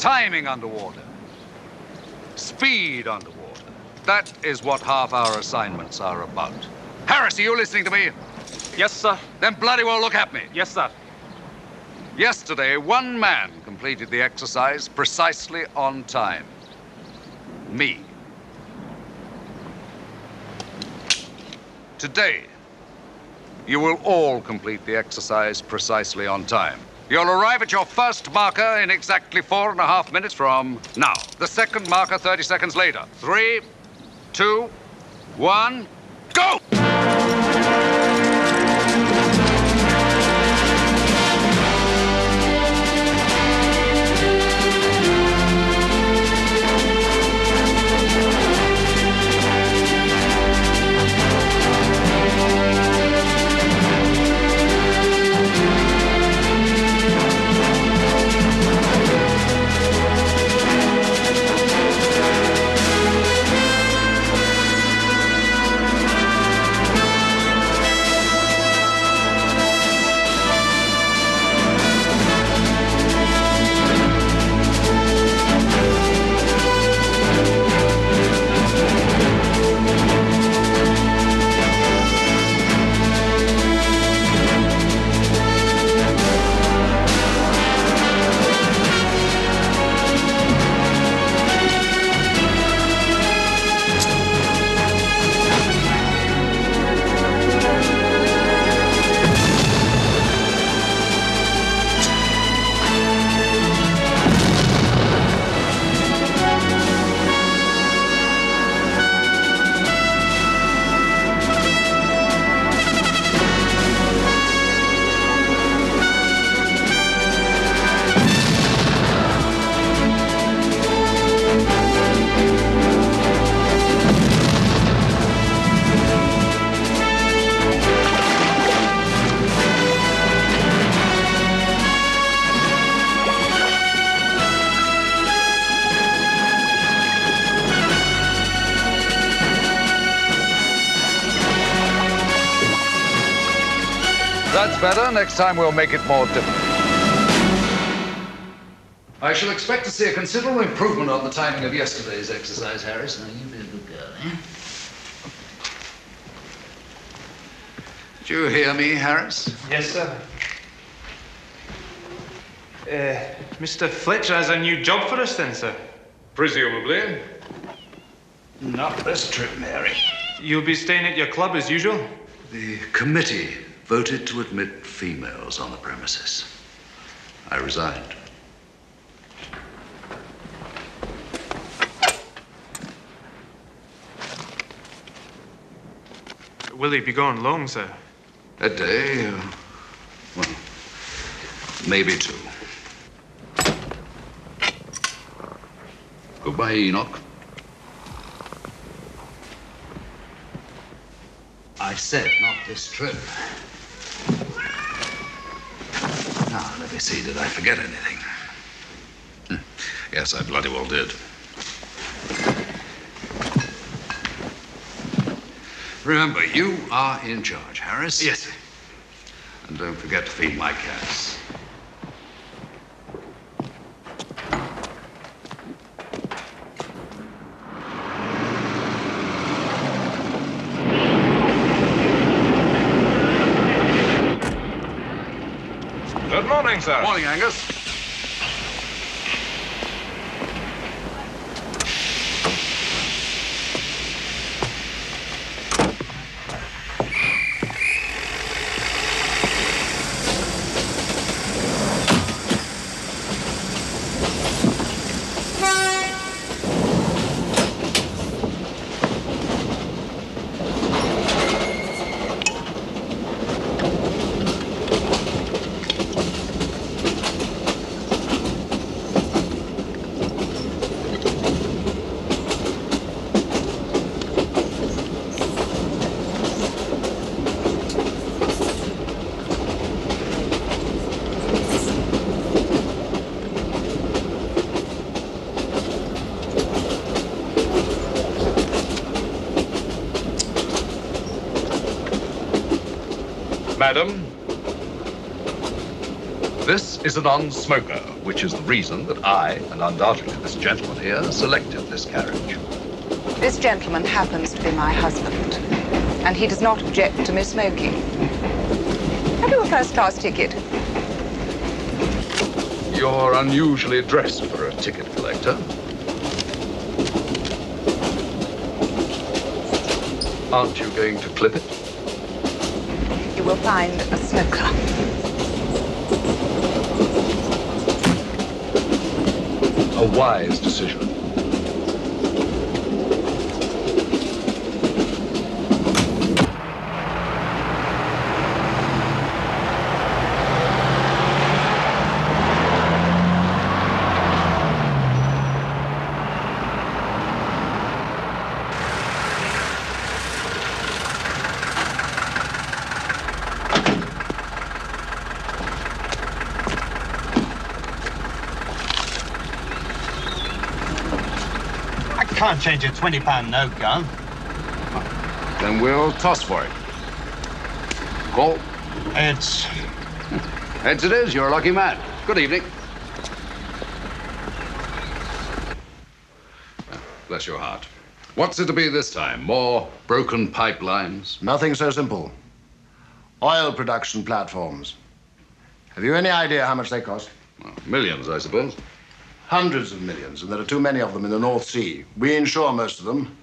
timing underwater, speed underwater. That is what half-hour assignments are about. Harris, are you listening to me? Yes, sir. Then bloody well look at me. Yes, sir. Yesterday, one man completed the exercise precisely on time. Me. Today, you will all complete the exercise precisely on time. You'll arrive at your first marker in exactly 4.5 minutes from now. The second marker 30 seconds later. 3, 2, 1, go! That's better. Next time we'll make it more difficult. I shall expect to see a considerable improvement on the timing of yesterday's exercise, Harris. Now, you be a good girl, eh? Did you hear me, Harris? Yes, sir. Mr. Fletcher has a new job for us then, sir? Presumably. Not this trip, Mary. You'll be staying at your club as usual? The committee voted to admit females on the premises. I resigned. Will he be gone long, sir? A day, well, maybe 2. Goodbye, Enoch. I said not this trip. Now, let me see, did I forget anything? Yes, I bloody well did. Remember, you are in charge, Harris. Yes, sir. And don't forget to feed my cats. Good morning, sir. Morning, Angus. Madam, This is a non-smoker, which is the reason that I, and undoubtedly this gentleman here, selected this carriage. This gentleman happens to be my husband, and he does not object to me smoking. Have you a first-class ticket? You're unusually dressed for a ticket collector. Aren't you going to clip it? You will find a smoker. A wise decision. Can't change a £20 note, gun. Then we'll toss for it. Call. It's... Heads it is. You're a lucky man. Good evening. Bless your heart. What's it to be this time? More broken pipelines? Nothing so simple. Oil production platforms. Have you any idea how much they cost? Well, millions, I suppose. Hundreds of millions, and there are too many of them in the North Sea. We insure most of them,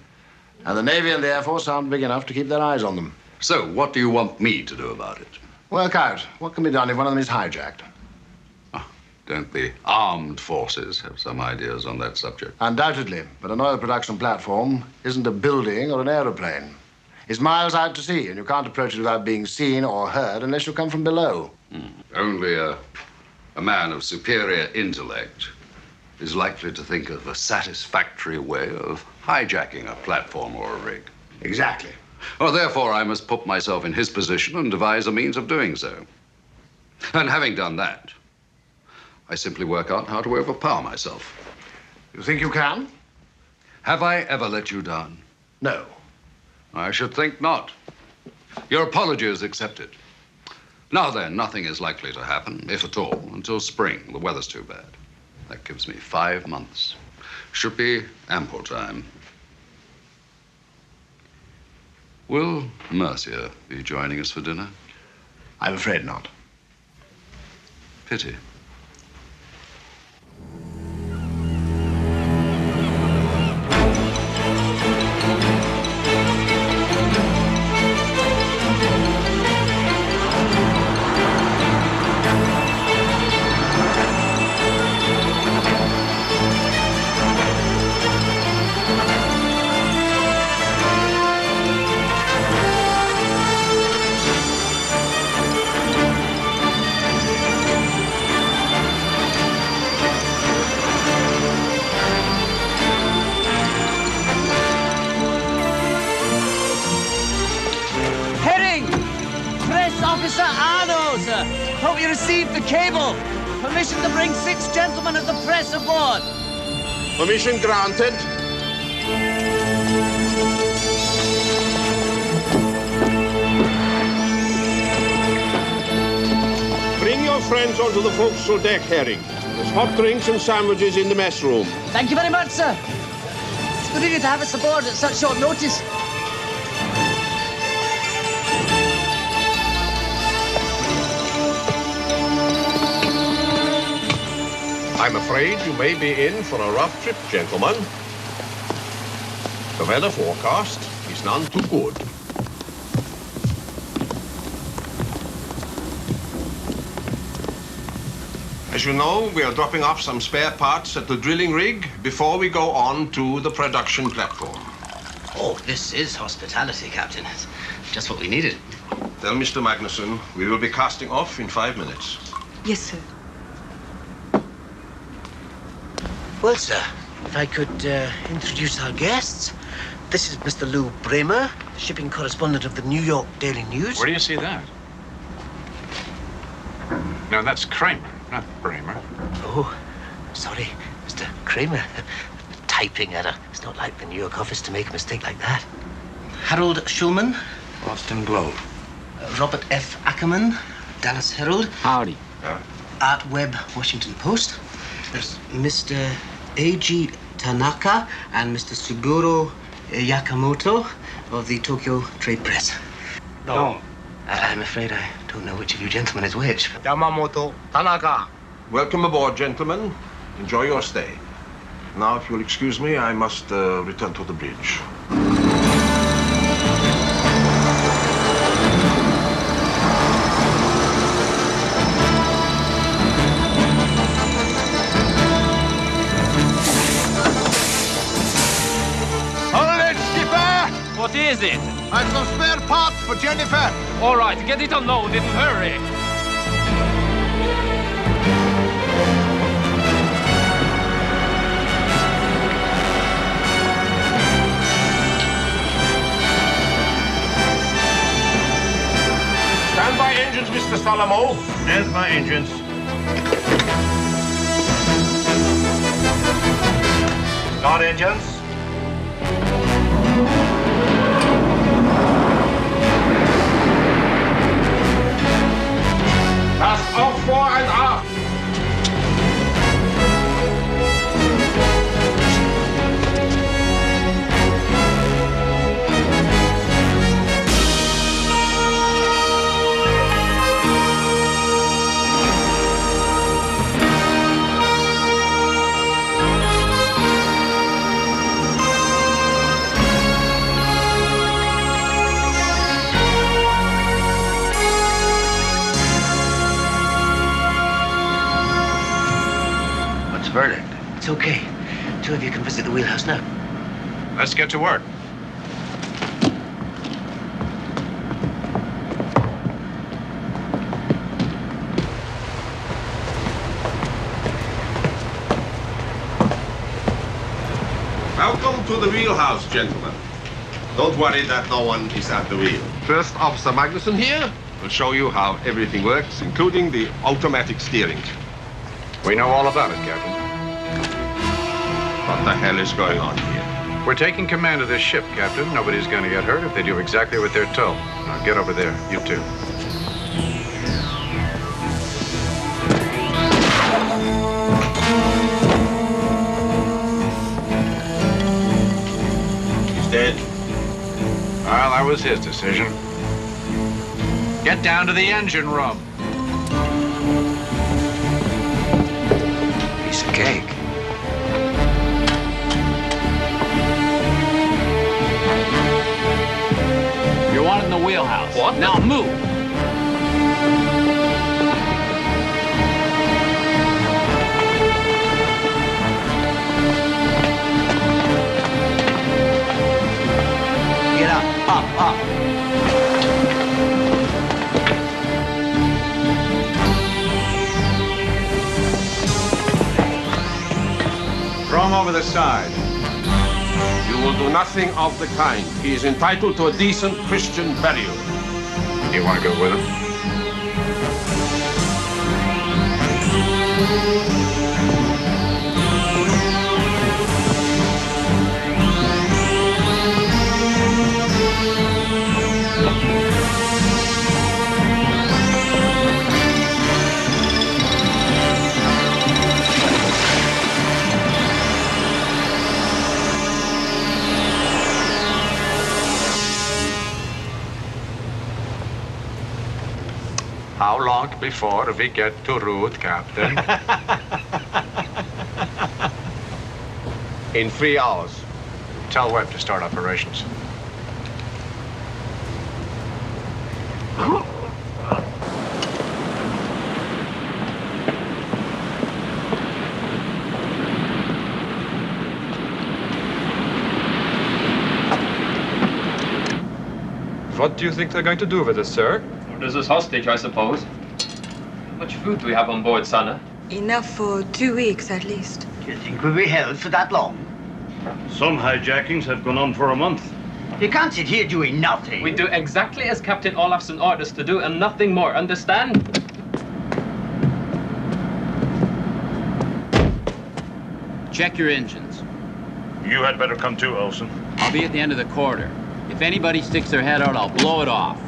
and the Navy and the Air Force aren't big enough to keep their eyes on them. So, what do you want me to do about it? Work out what can be done if one of them is hijacked. Oh, don't the armed forces have some ideas on that subject? Undoubtedly, but an oil production platform isn't a building or an aeroplane. It's miles out to sea, and you can't approach it without being seen or heard unless you come from below. Only a man of superior intellect is likely to think of a satisfactory way of hijacking a platform or a rig. Exactly. Well, therefore, I must put myself in his position and devise a means of doing so. And having done that, I simply work out how to overpower myself. You think you can? Have I ever let you down? No. I should think not. Your apology is accepted. Now then, nothing is likely to happen, if at all, until spring. The weather's too bad. That gives me 5 months. Should be ample time. Will Mercia be joining us for dinner? I'm afraid not. Pity. Officer Arno, sir. Hope you received the cable. Permission to bring 6 gentlemen of the press aboard. Permission granted. Bring your friends onto the forecastle deck, Herring. There's hot drinks and sandwiches in the mess room. Thank you very much, sir. It's good of you to have us aboard at such short notice. I'm afraid you may be in for a rough trip, gentlemen. The weather forecast is none too good. As you know, we are dropping off some spare parts at the drilling rig before we go on to the production platform. Oh, this is hospitality, Captain. It's just what we needed. Tell Mr. Magnuson we will be casting off in 5 minutes. Yes, sir. Well, sir, if I could introduce our guests. This is Mr. Lou Bramer, shipping correspondent of the New York Daily News. Where do you see that? No, that's Kramer, not Bramer. Oh, sorry, Mr. Kramer. Typing error. It's not like the New York office to make a mistake like that. Harold Schulman. Boston Globe. Robert F. Ackerman, Dallas Herald. Howdy. Art Web Washington Post. There's Mr. A.G. Tanaka and Mr. Suguro Yakamoto of the Tokyo Trade Press. No. I'm afraid I don't know which of you gentlemen is which. Yamamoto, Tanaka. Welcome aboard, gentlemen. Enjoy your stay. Now, if you'll excuse me, I must return to the bridge. Hold it, skipper! What is it? I've some spare parts for Jennifer. All right, get it unloaded and hurry. Stand by engines, Mr. Salamo. There's my engines. Start engines. Pass off fore and aft. What's the verdict? It's okay. Two of you can visit the wheelhouse now. Let's get to work. Welcome to the wheelhouse, gentlemen. Don't worry that no one is at the wheel. First Officer Magnuson here will show you how everything works, including the automatic steering. We know all about it, Captain. What the hell is going on here? We're taking command of this ship, Captain. Nobody's going to get hurt if they do exactly what they're told. Now get over there, you two. He's dead. Well, that was his decision. Get down to the engine room. Piece of cake. You're wanted in the wheelhouse. What? Now move. Get up. Throw him over the side. You will do nothing of the kind. He is entitled to a decent Christian burial. You want to go with him? How long before we get to route, Captain? In 3 hours. Tell Webb to start operations. What do you think they're going to do with us, sir? This is hostage, I suppose. How much food do we have on board, Sana? Enough for 2 weeks at least. Do you think we'll be held for that long? Some hijackings have gone on for a month. You can't sit here doing nothing. We do exactly as Captain Olafsson orders to do and nothing more, understand? Check your engines. You had better come too, Olson. I'll be at the end of the corridor. If anybody sticks their head out, I'll blow it off.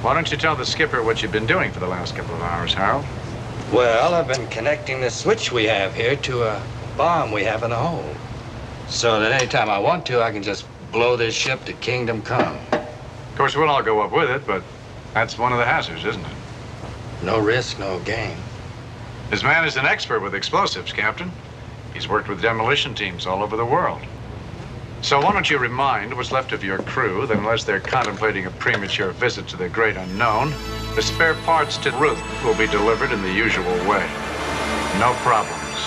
Why don't you tell the skipper what you've been doing for the last couple of hours, Harold? Well, I've been connecting the switch we have here to a bomb we have in the hold. So that anytime I want to, I can just blow this ship to kingdom come. Of course, we'll all go up with it, but that's one of the hazards, isn't it? No risk, no gain. This man is an expert with explosives, Captain. He's worked with demolition teams all over the world. So why don't you remind what's left of your crew that unless they're contemplating a premature visit to the great unknown, the spare parts to Ruth will be delivered in the usual way. No problems.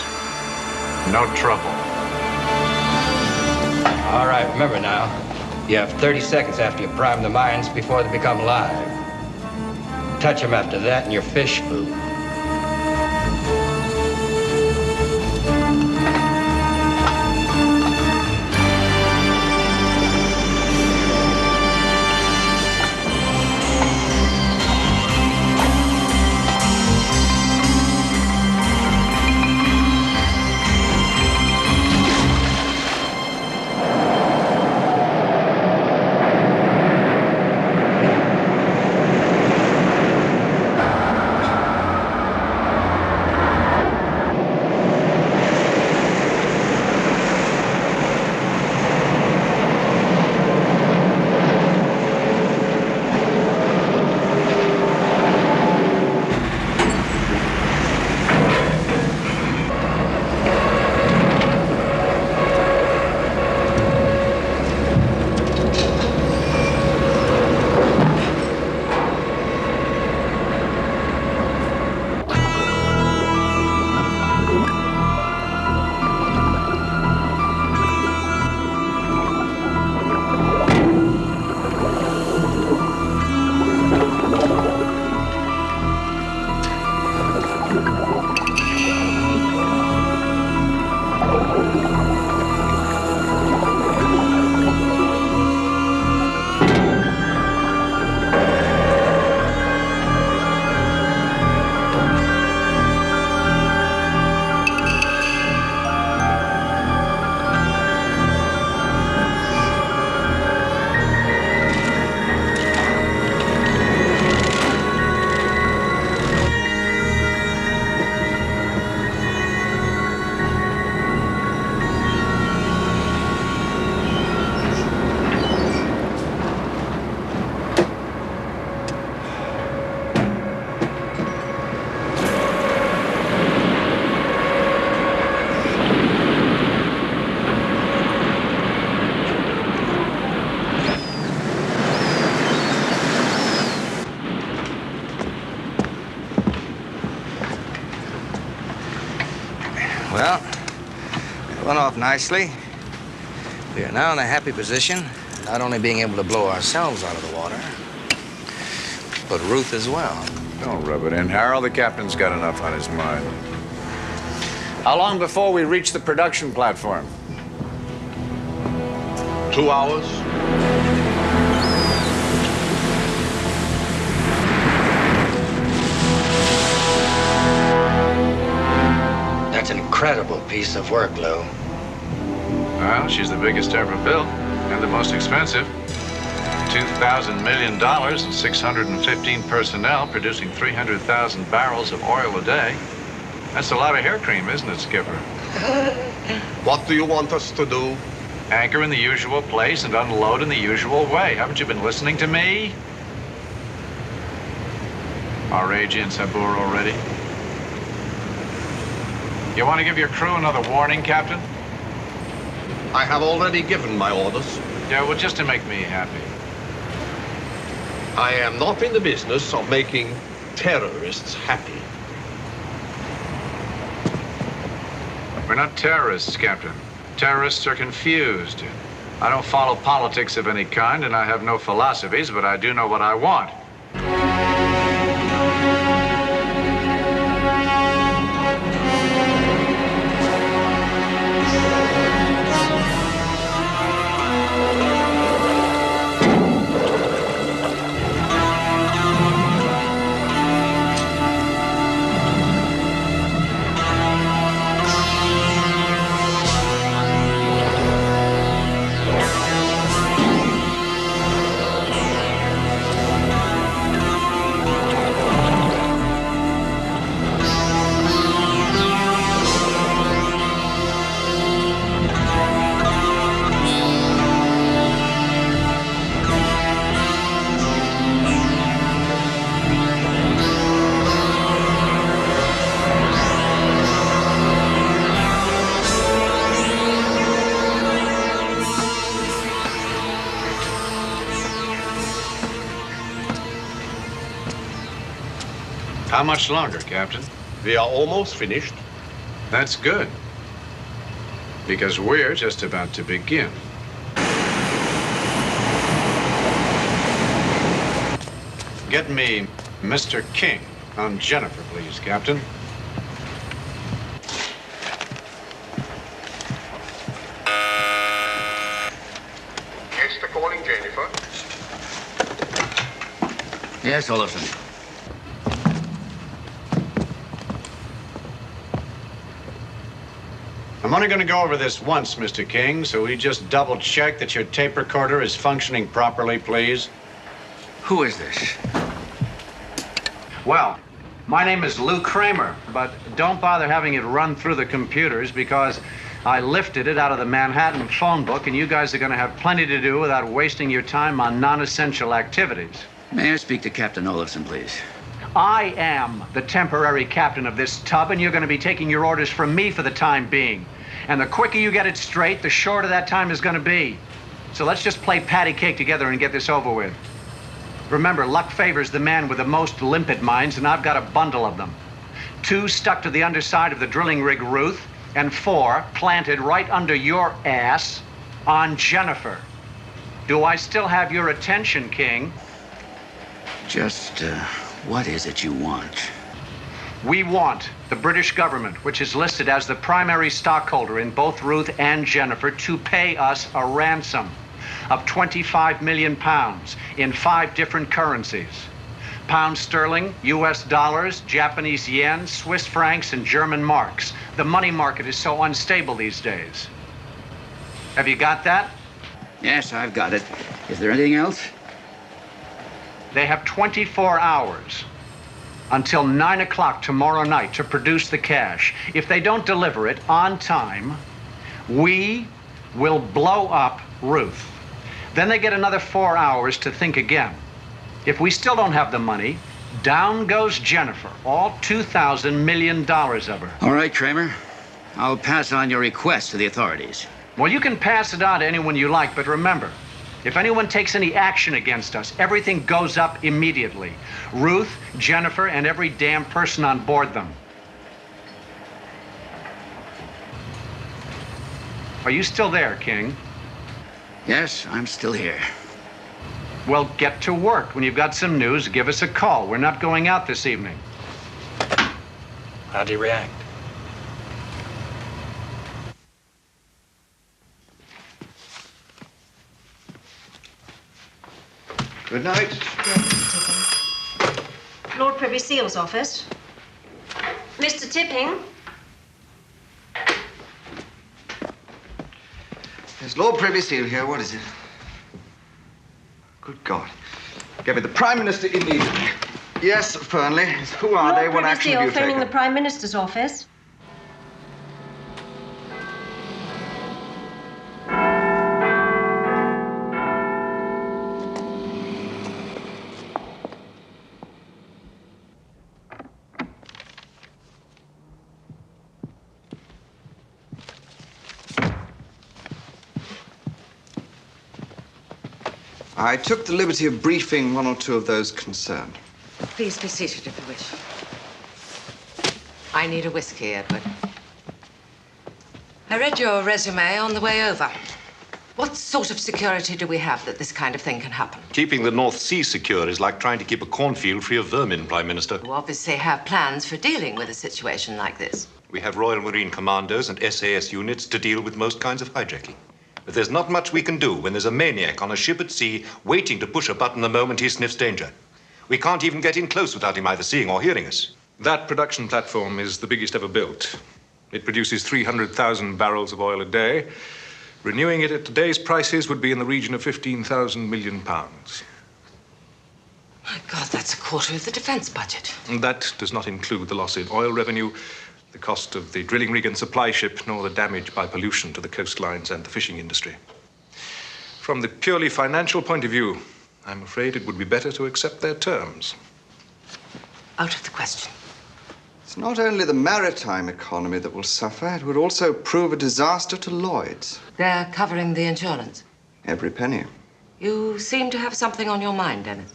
No trouble. All right, remember now, you have 30 seconds after you prime the mines before they become live. Touch them after that and you're fish food. Well, it went off nicely. We are now in a happy position, not only being able to blow ourselves out of the water, but Ruth as well. Don't rub it in, Harold. The captain's got enough on his mind. How long before we reach the production platform? 2 hours. That's an incredible piece of work, Lou. Well, she's the biggest ever built and the most expensive. $2,000 million and 615 personnel producing 300,000 barrels of oil a day. That's a lot of hair cream, isn't it, Skipper? What do you want us to do? Anchor in the usual place and unload in the usual way. Haven't you been listening to me? Are Agee and Sabur already? You want to give your crew another warning, Captain? I have already given my orders. Yeah, well, just to make me happy. I am not in the business of making terrorists happy. We're not terrorists, Captain. Terrorists are confused. I don't follow politics of any kind, and I have no philosophies, but I do know what I want. How much longer, Captain? We are almost finished. That's good. Because we're just about to begin. Get me Mr. King on Jennifer, please, Captain. Yes, they're calling Jennifer. Yes, Olafson. I'm only going to go over this once, Mr. King, so we just double-check that your tape recorder is functioning properly, please. Who is this? Well, my name is Lou Kramer, but don't bother having it run through the computers because I lifted it out of the Manhattan phone book, and you guys are going to have plenty to do without wasting your time on non-essential activities. May I speak to Captain Olafson, please? I am the temporary captain of this tub, and you're going to be taking your orders from me for the time being. And the quicker you get it straight, the shorter that time is going to be. So let's just play patty cake together and get this over with. Remember, luck favors the man with the most limpet minds, and I've got a bundle of them. 2 stuck to the underside of the drilling rig Ruth, and 4 planted right under your ass on Jennifer. Do I still have your attention, King? Just, what is it you want? We want the British government, which is listed as the primary stockholder in both Ruth and Jennifer, to pay us a ransom of 25 million pounds in 5 different currencies. Pound sterling, US dollars, Japanese yen, Swiss francs, and German marks. The money market is so unstable these days. Have you got that? Yes, I've got it. Is there anything else? They have 24 hours until 9 o'clock tomorrow night to produce the cash. If they don't deliver it on time, we will blow up Ruth. Then they get another 4 hours to think again. If we still don't have the money, down goes Jennifer, all $2,000 million of her. All right, Kramer. I'll pass on your request to the authorities. Well, you can pass it on to anyone you like, but remember, if anyone takes any action against us, everything goes up immediately. Ruth, Jennifer, and every damn person on board them. Are you still there, King? Yes, I'm still here. Well, get to work. When you've got some news, give us a call. We're not going out this evening. How'd he react? Good night. Lord Privy Seal's office. Mr. Tipping. There's Lord Privy Seal here. What is it? Good God. Get me the Prime Minister immediately. Yes, Fernley. Who are they? What action have you taken? Phoning the Prime Minister's office. I took the liberty of briefing 1 or 2 of those concerned. Please be seated if you wish. I need a whiskey, Edward. I read your resume on the way over. What sort of security do we have that this kind of thing can happen? Keeping the North Sea secure is like trying to keep a cornfield free of vermin, Prime Minister. You obviously have plans for dealing with a situation like this. We have Royal Marine Commandos and SAS units to deal with most kinds of hijacking. But there's not much we can do when there's a maniac on a ship at sea waiting to push a button the moment he sniffs danger. We can't even get in close without him either seeing or hearing us. That production platform is the biggest ever built. It produces 300,000 barrels of oil a day. Renewing it at today's prices would be in the region of 15,000 million pounds. My God, that's a quarter of the defense budget. And that does not include the loss in oil revenue, the cost of the drilling rig and supply ship, nor the damage by pollution to the coastlines and the fishing industry. From the purely financial point of view, I'm afraid it would be better to accept their terms. Out of the question. It's not only the maritime economy that will suffer, it would also prove a disaster to Lloyd's. They're covering the insurance. Every penny. You seem to have something on your mind, Dennis.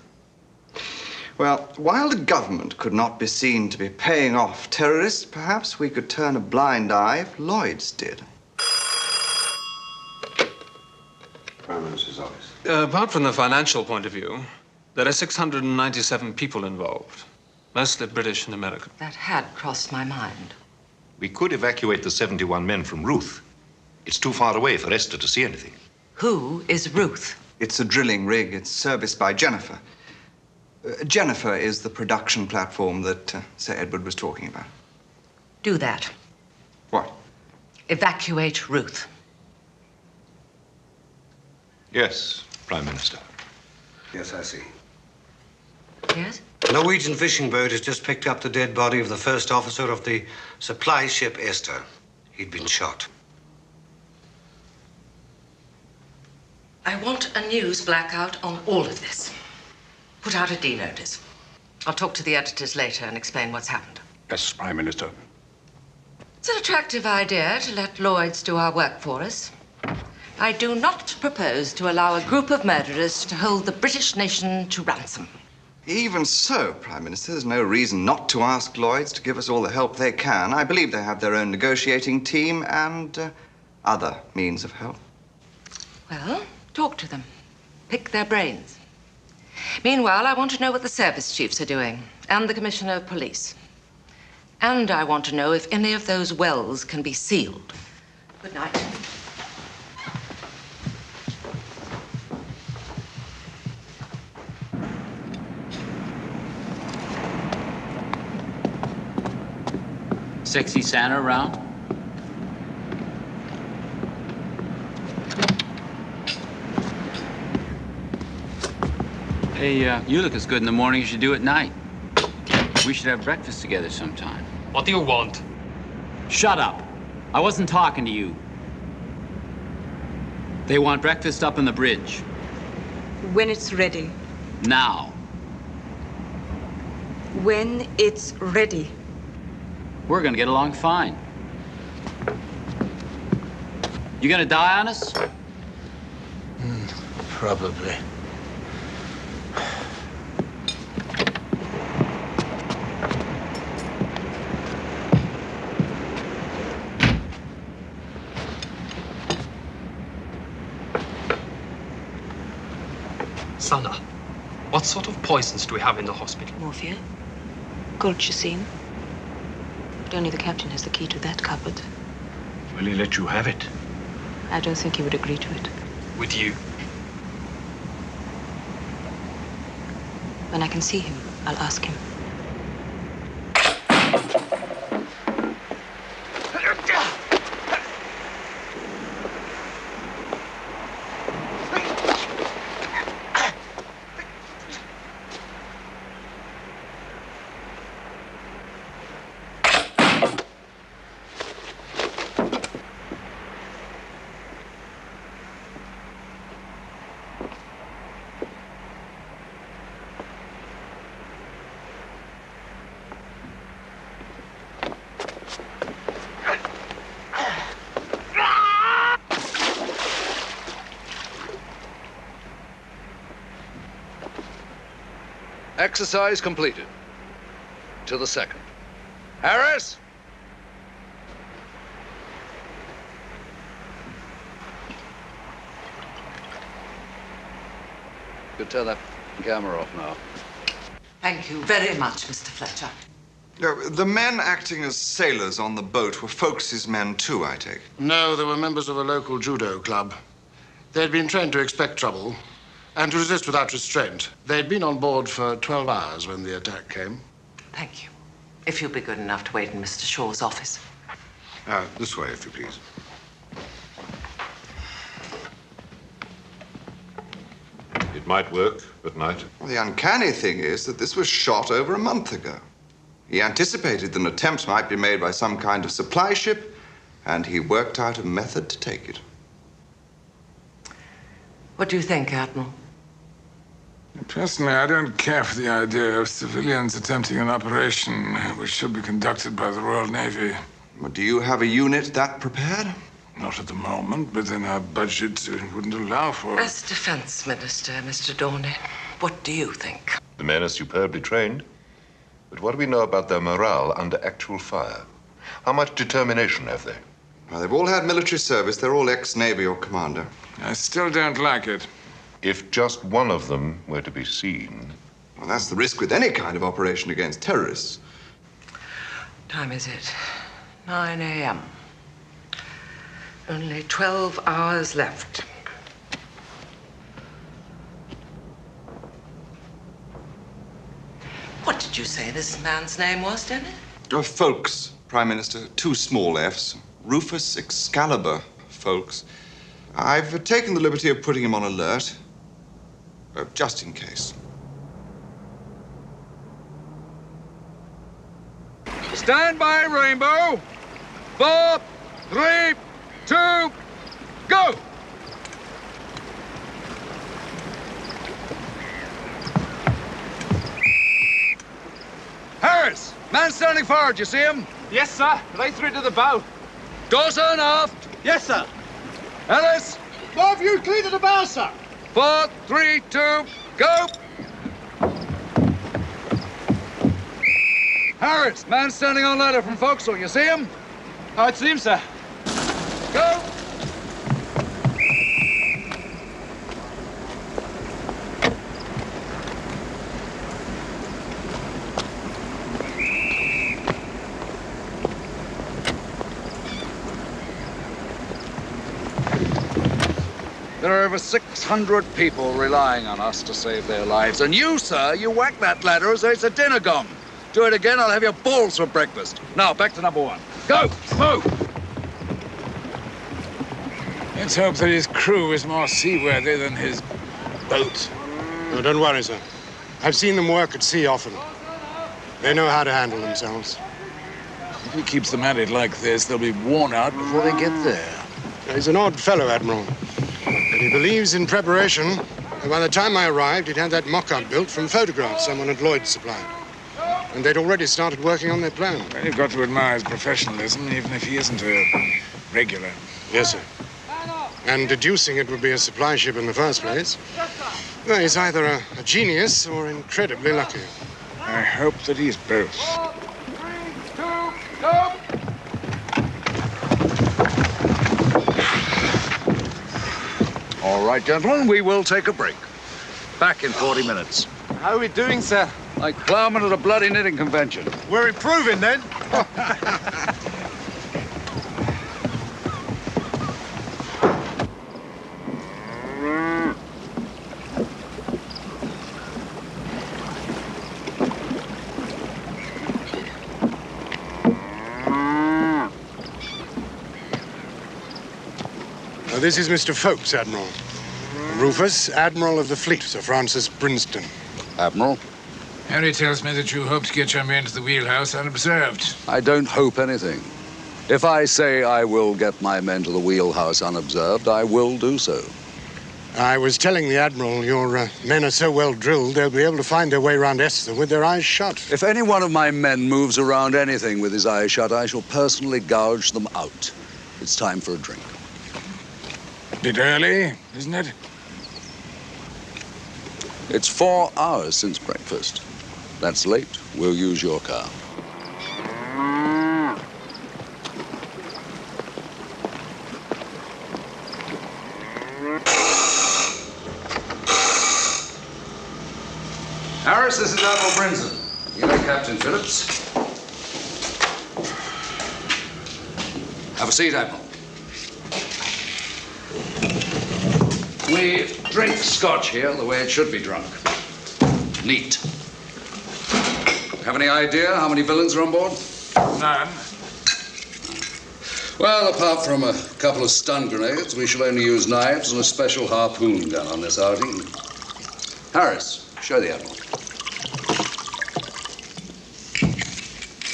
Well, while the government could not be seen to be paying off terrorists, perhaps we could turn a blind eye if Lloyd's did. Prime Minister's office. Apart from the financial point of view, there are 697 people involved, mostly British and American. That had crossed my mind. We could evacuate the 71 men from Ruth. It's too far away for Esther to see anything. Who is Ruth? It's a drilling rig. It's serviced by Jennifer. Jennifer is the production platform that Sir Edward was talking about. Do that. What? Evacuate Ruth. Yes, Prime Minister. Yes, I see. Yes? A Norwegian fishing boat has just picked up the dead body of the first officer of the supply ship Esther. He'd been shot. I want a news blackout on all of this. Put out a D notice. I'll talk to the editors later and explain what's happened. Yes, Prime Minister. It's an attractive idea to let Lloyd's do our work for us. I do not propose to allow a group of murderers to hold the British nation to ransom. Even so, Prime Minister, there's no reason not to ask Lloyd's to give us all the help they can. I believe they have their own negotiating team and other means of help. Well, talk to them. Pick their brains. Meanwhile, I want to know what the service chiefs are doing, and the Commissioner of Police. And I want to know if any of those wells can be sealed. Good night. Sexy Santa around? Hey, you look as good in the morning as you do at night. We should have breakfast together sometime. What do you want? Shut up. I wasn't talking to you. They want breakfast up on the bridge. When it's ready. Now. When it's ready. We're gonna get along fine. You gonna die on us? Probably. Sana, what sort of poisons do we have in the hospital? Morphia, colchicine. But only the captain has the key to that cupboard. Will he let you have it? I don't think he would agree to it. With you? When I can see him, I'll ask him. Exercise completed. To the second. Harris! You could turn that camera off now. Thank you very much, Mr. Fletcher. The men acting as sailors on the boat were Folks's men too, I take. No, they were members of a local judo club. They'd been trained to expect trouble and to resist without restraint. They'd been on board for 12 hours when the attack came. Thank you. If you'll be good enough to wait in Mr. Shaw's office. This way, if you please. It might work at night. Well, the uncanny thing is that this was shot over a month ago. He anticipated that an attempt might be made by some kind of supply ship, and he worked out a method to take it. What do you think, Admiral? Personally, I don't care for the idea of civilians attempting an operation which should be conducted by the Royal Navy. Well, do you have a unit that prepared? Not at the moment, but then our budget wouldn't allow for it. As Defense Minister, Mr. Dorney, what do you think? The men are superbly trained. But what do we know about their morale under actual fire? How much determination have they? Well, they've all had military service. They're all ex-Navy or Commander. I still don't like it. If just one of them were to be seen... Well, that's the risk with any kind of operation against terrorists. Time is it? 9 a.m. Only 12 hours left. What did you say this man's name was, Dennis? Folks, Prime Minister. 2 small F's. Rufus Excalibur, Folks. I've taken the liberty of putting him on alert. Just in case. Stand by, Rainbow. 4, 3, 2, go! Harris, man standing forward, you see him? Yes, sir. Right through to the bow. Dawson, aft. Yes, sir. Ellis. Both you clear to the bow, sir. 4, 3, 2, go! Harris, man standing on ladder from forecastle, you see him? Oh, it seems, sir. Go! There are over 600 people relying on us to save their lives. And you, sir, you whack that ladder as though it's a dinner gong. Do it again, I'll have your balls for breakfast. Now, back to number 1. Go! Move! Let's hope that his crew is more seaworthy than his boat. No, don't worry, sir. I've seen them work at sea often. They know how to handle themselves. If he keeps them at it like this, they'll be worn out before they get there. He's an odd fellow, Admiral. But he believes in preparation. And by the time I arrived, he'd had that mock-up built from photographs someone at Lloyd's supplied. And they'd already started working on their plan. Well, you've got to admire his professionalism, even if he isn't a regular. Yes, sir. And deducing it would be a supply ship in the first place, well, he's either a genius or incredibly lucky. I hope that he's both. 4, 3, 2, go! All right, gentlemen, we will take a break. Back in 40 minutes. How are we doing, sir? Like plowmen at a bloody knitting convention. We're improving, then. This is Mr. Folks, Admiral. Rufus, Admiral of the Fleet, Sir Francis Brinston. Admiral? Harry tells me that you hope to get your men to the wheelhouse unobserved. I don't hope anything. If I say I will get my men to the wheelhouse unobserved, I will do so. I was telling the Admiral your men are so well drilled, they'll be able to find their way around Esther with their eyes shut. If any one of my men moves around anything with his eyes shut, I shall personally gouge them out. It's time for a drink. Bit early, isn't it? It's 4 hours since breakfast. That's late. We'll use your car. Harris, this is Admiral Brinson. You know Captain Phillips. Have a seat, Admiral. We drink scotch here the way it should be drunk. Neat. Have any idea how many villains are on board? None. Well, apart from a couple of stun grenades, we shall only use knives and a special harpoon gun on this outing. Harris, show the Admiral.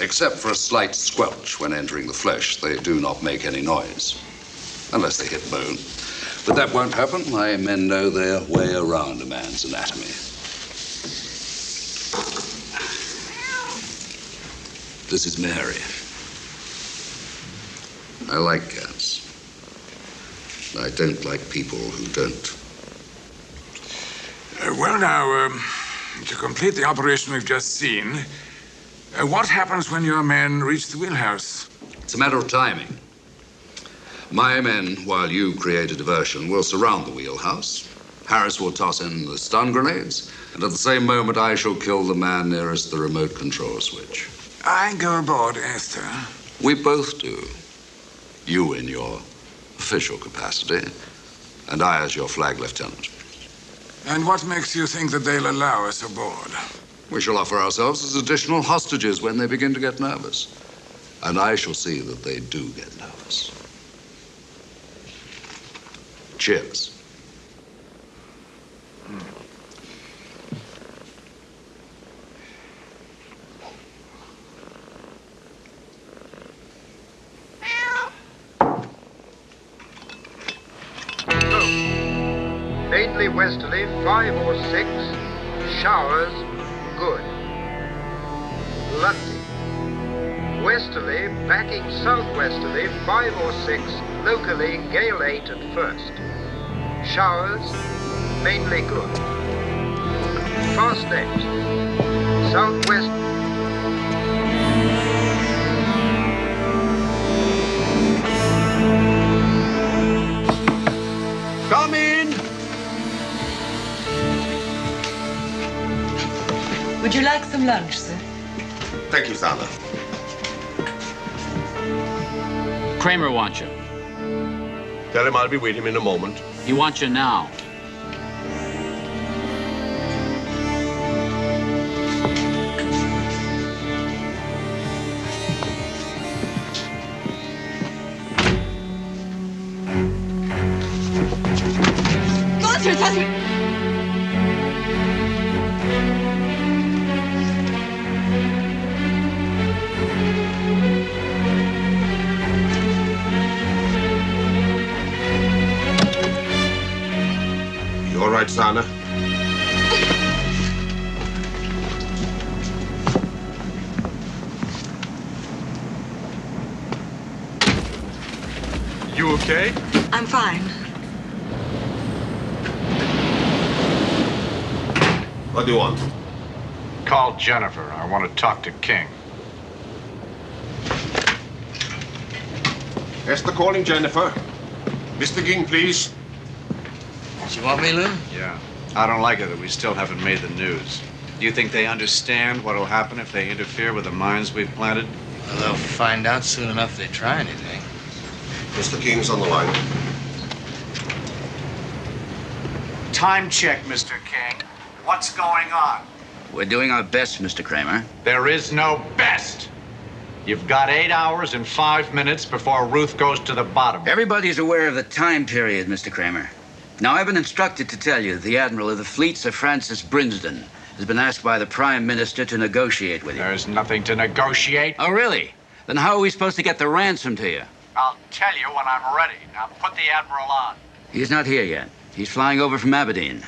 Except for a slight squelch when entering the flesh, they do not make any noise. Unless they hit bone. But that won't happen. My men know their way around a man's anatomy. This is Mary. I like cats. I don't like people who don't. Well, now, To complete the operation we've just seen, what happens when your men reach the wheelhouse? It's a matter of timing. My men, while you create a diversion, will surround the wheelhouse. Harris will toss in the stun grenades, and at the same moment I shall kill the man nearest the remote control switch. I go aboard, Esther. We both do. You in your official capacity, and I as your flag lieutenant. And what makes you think that they'll allow us aboard? We shall offer ourselves as additional hostages when they begin to get nervous. And I shall see that they do get nervous. Cheers. Mainly westerly, 5 or 6. Showers, good. London. Westerly, backing southwesterly, 5 or 6. Locally, gale 8 at first. Showers, mainly good. Fast net. Southwest. Come in! Would you like some lunch, sir? Thank you, Sana. Kramer wants you. Tell him I'll be with him in a moment. He wants you now. You all right, Sana? You okay? I'm fine. What do you want? Call Jennifer. I want to talk to King. Esther calling Jennifer. Mr. King, please. You want me, Lou? Yeah. I don't like it that we still haven't made the news. Do you think they understand what'll happen if they interfere with the mines we've planted? Well, they'll find out soon enough if they try anything. Mr. King's on the line. Time check, Mr. King. What's going on? We're doing our best, Mr. Kramer. There is no best. You've got 8 hours and 5 minutes before Ruth goes to the bottom. Everybody's aware of the time period, Mr. Kramer. Now, I've been instructed to tell you that the Admiral of the Fleet, Sir Francis Brinsden, has been asked by the Prime Minister to negotiate with you. There's nothing to negotiate. Oh, really? Then how are we supposed to get the ransom to you? I'll tell you when I'm ready. Now put the Admiral on. He's not here yet. He's flying over from Aberdeen.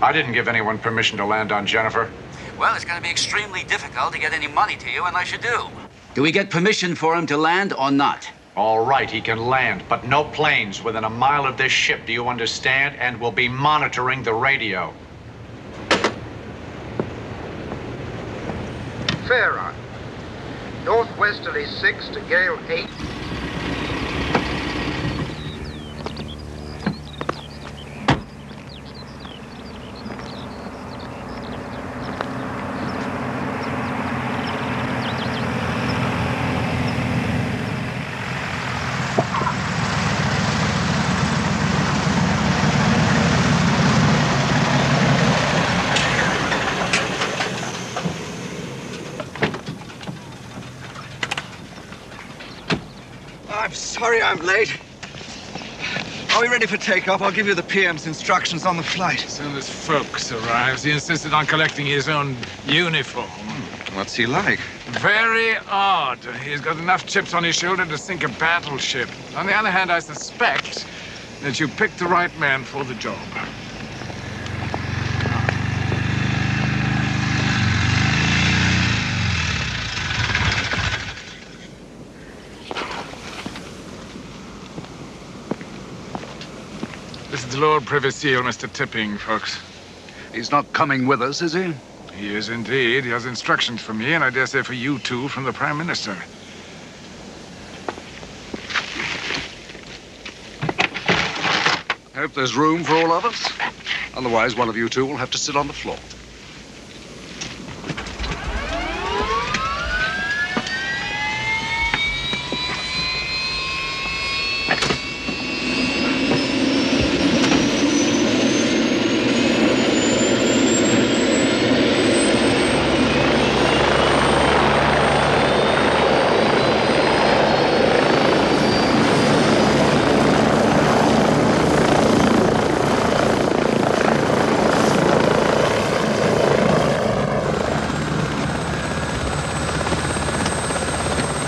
I didn't give anyone permission to land on Jennifer. Well, it's going to be extremely difficult to get any money to you unless you do. Do we get permission for him to land or not? All right, he can land, but no planes within a mile of this ship, do you understand? And we'll be monitoring the radio. Fair on. Northwesterly 6 to gale 8. I'm sorry I'm late. Are we ready for takeoff? I'll give you the PM's instructions on the flight. As soon as Folks arrives, he insisted on collecting his own uniform. What's he like? Very odd. He's got enough chips on his shoulder to sink a battleship. On the other hand, I suspect that you picked the right man for the job. This is the Lord Privy Seal, Mr. Tipping, folks. He's not coming with us, is he? He is indeed. He has instructions for me, and I dare say for you too, from the Prime Minister. Hope there's room for all of us. Otherwise, one of you two will have to sit on the floor.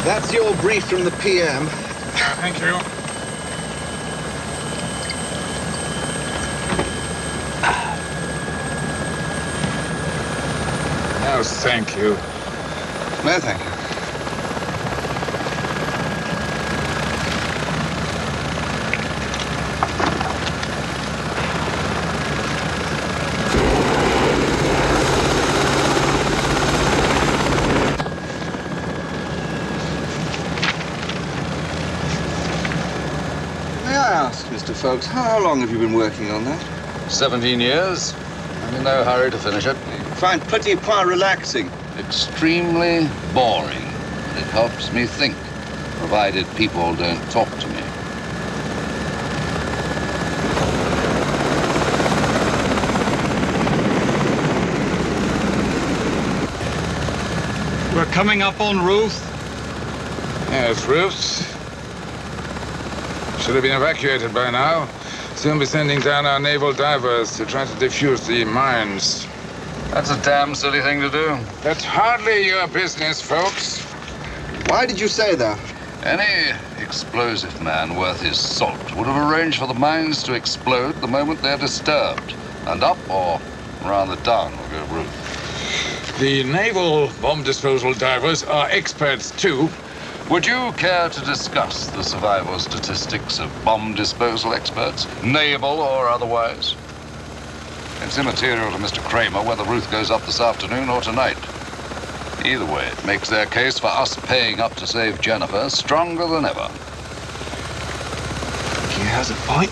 That's your brief from the PM. Thank you. No, thank you. No, thank you. May I ask, Mr. Folks, how long have you been working on that? 17 years. I'm in no hurry to finish it. Find petit point relaxing. Extremely boring. But it helps me think, provided people don't talk to me. We're coming up on Ruth. Yes, Ruth. Should have been evacuated by now. Soon be sending down our naval divers to try to defuse the mines. That's a damn silly thing to do. That's hardly your business, folks. Why did you say that? Any explosive man worth his salt would have arranged for the mines to explode the moment they're disturbed. And up, or rather down, will go Ruth. The naval bomb disposal divers are experts, too. Would you care to discuss the survival statistics of bomb disposal experts, naval or otherwise? It's immaterial to Mr. Kramer whether Ruth goes up this afternoon or tonight. Either way, it makes their case for us paying up to save Jennifer stronger than ever. He has a point.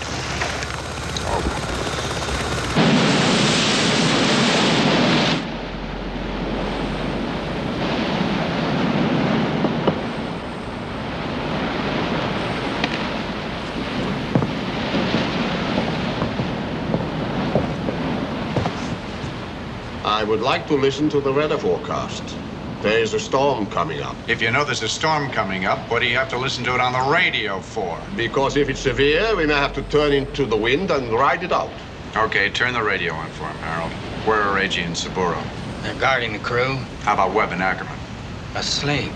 I would like to listen to the weather forecast. There is a storm coming up. If you know there's a storm coming up, what do you have to listen to it on the radio for? Because if it's severe, we may have to turn into the wind and ride it out. Okay, turn the radio on for him, Harold. Where are Reggie and Saburo? They're guarding the crew. How about Webb and Ackerman? Asleep.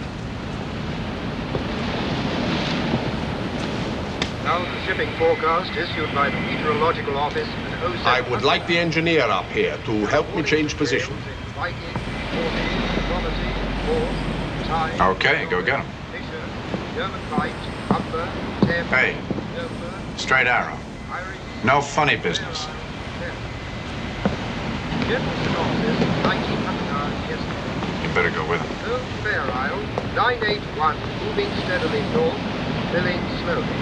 Now the shipping forecast issued by the Meteorological Office at 07. I would like the engineer up here to help me change position. Okay, go get him. Hey, straight arrow. No funny business. You better go with him. Old Fair Isle, 981, moving steadily north, filling slowly.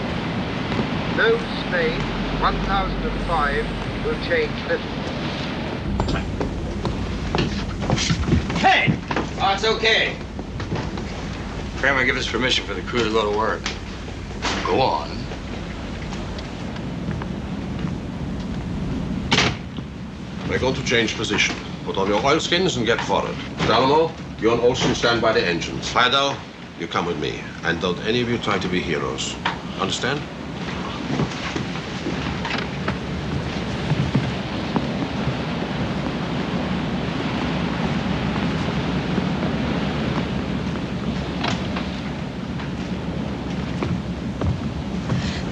Low Spain, 1005, will change little. Hey! Oh, it's okay. Kramer, give us permission for the crew to go to work. Go on. We're going to change position. Put on your oilskins and get forward. Darma, you and Olsen stand by the engines. Heidel, you come with me. And don't any of you try to be heroes. Understand?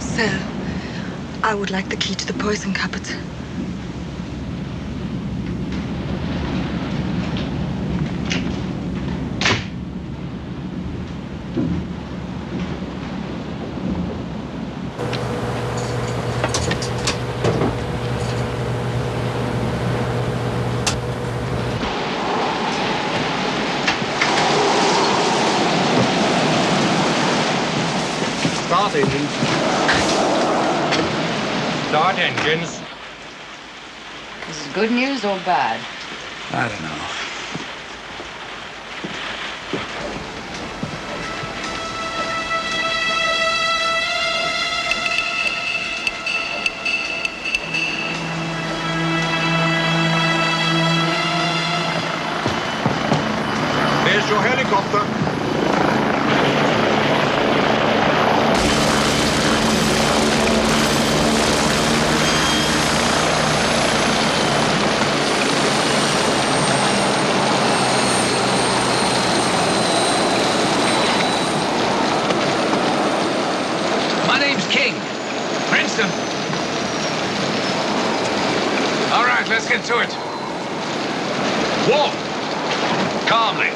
Sir, I would like the key to the poison cupboard. Start engines. Start engines. This is good news or bad? I don't know. There's your helicopter. My name's King. Princeton. All right, let's get to it. Walk. Calmly.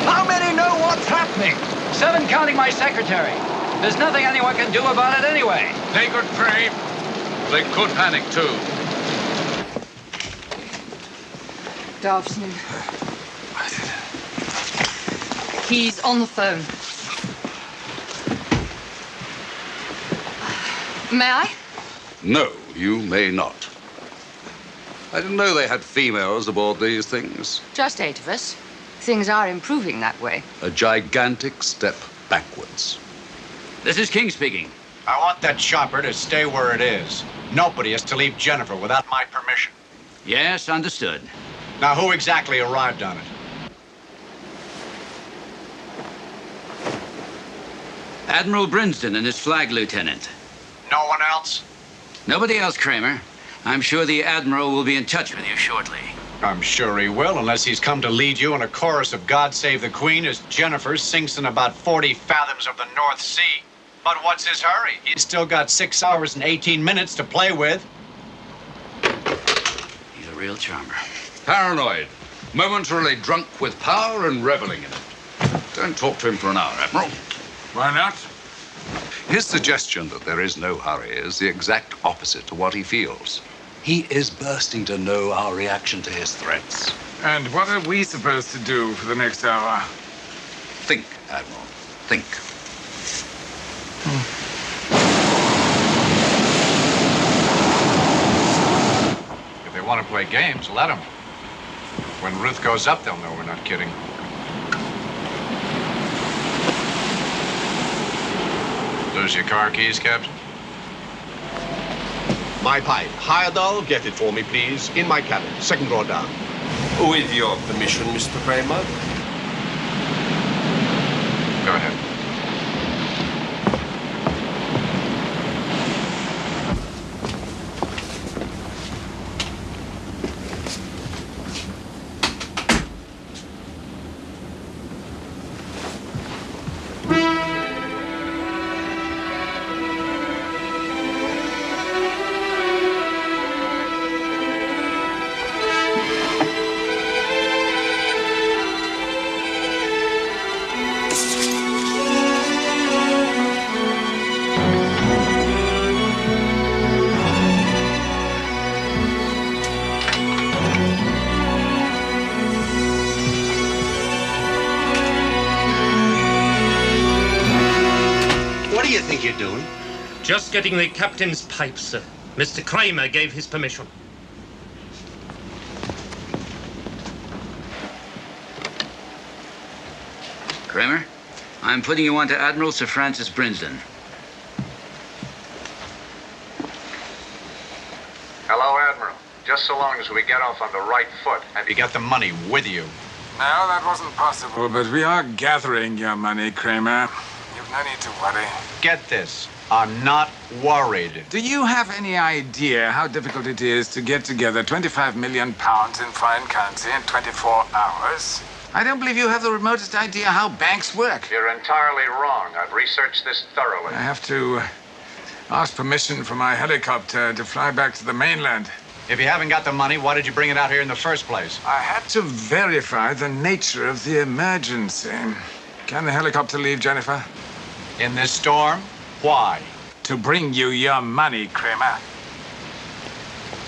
How many know what's happening? 7 counting my secretary. There's nothing anyone can do about it anyway. They could pray. They could panic too. Dobson. He's on the phone. May I? No, you may not. I didn't know they had females aboard these things. Just 8 of us. Things are improving that way. A gigantic step backwards. This is King speaking. I want that chopper to stay where it is. Nobody is to leave Jennifer without my permission. Yes, understood. Now, who exactly arrived on it? Admiral Brinsden and his flag lieutenant. No one else? Nobody else, Kramer. I'm sure the Admiral will be in touch with you shortly. I'm sure he will, unless he's come to lead you in a chorus of God Save the Queen as Jennifer sinks in about 40 fathoms of the North Sea. But what's his hurry? He's still got 6 hours and 18 minutes to play with. He's a real charmer. Paranoid. Momentarily drunk with power and reveling in it. Don't talk to him for an hour, Admiral. Why not? His suggestion that there is no hurry is the exact opposite to what he feels. He is bursting to know our reaction to his threats. And what are we supposed to do for the next hour? Think, Admiral. Think. If they want to play games, let them. When Ruth goes up, they'll know we're not kidding. Lose your car keys, Captain? My pipe. Heyerdahl, get it for me, please. In my cabin. Second row down. With your permission, Mr. Kramer. Go ahead. Just getting the captain's pipe, sir. Mr. Kramer gave his permission. Kramer, I'm putting you on to Admiral Sir Francis Brinsden. Hello, Admiral. Just so long as we get off on the right foot. Have you got the money with you? No, that wasn't possible, but we are gathering your money, Kramer. You've no need to worry. Get this. I'm not worried. Do you have any idea how difficult it is to get together 25 million pounds in foreign currency in 24 hours? I don't believe you have the remotest idea how banks work. You're entirely wrong. I've researched this thoroughly. I have to ask permission for my helicopter to fly back to the mainland. If you haven't got the money, why did you bring it out here in the first place? I had to verify the nature of the emergency. Can the helicopter leave, Jennifer? In this storm? Why? To bring you your money, Kramer.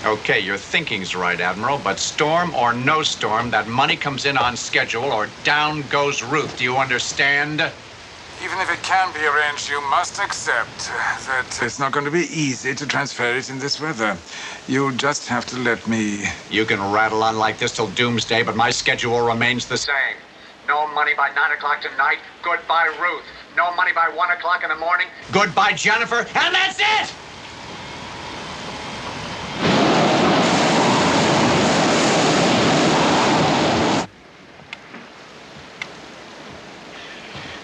Okay, your thinking's right, Admiral, but storm or no storm, that money comes in on schedule or down goes Ruth. Do you understand? Even if it can be arranged, you must accept that it's not going to be easy to transfer it in this weather. You'll just have to let me... You can rattle on like this till doomsday, but my schedule remains the same. No money by 9 o'clock tonight. Goodbye, Ruth. No money by 1 o'clock in the morning. Goodbye, Jennifer. And that's it!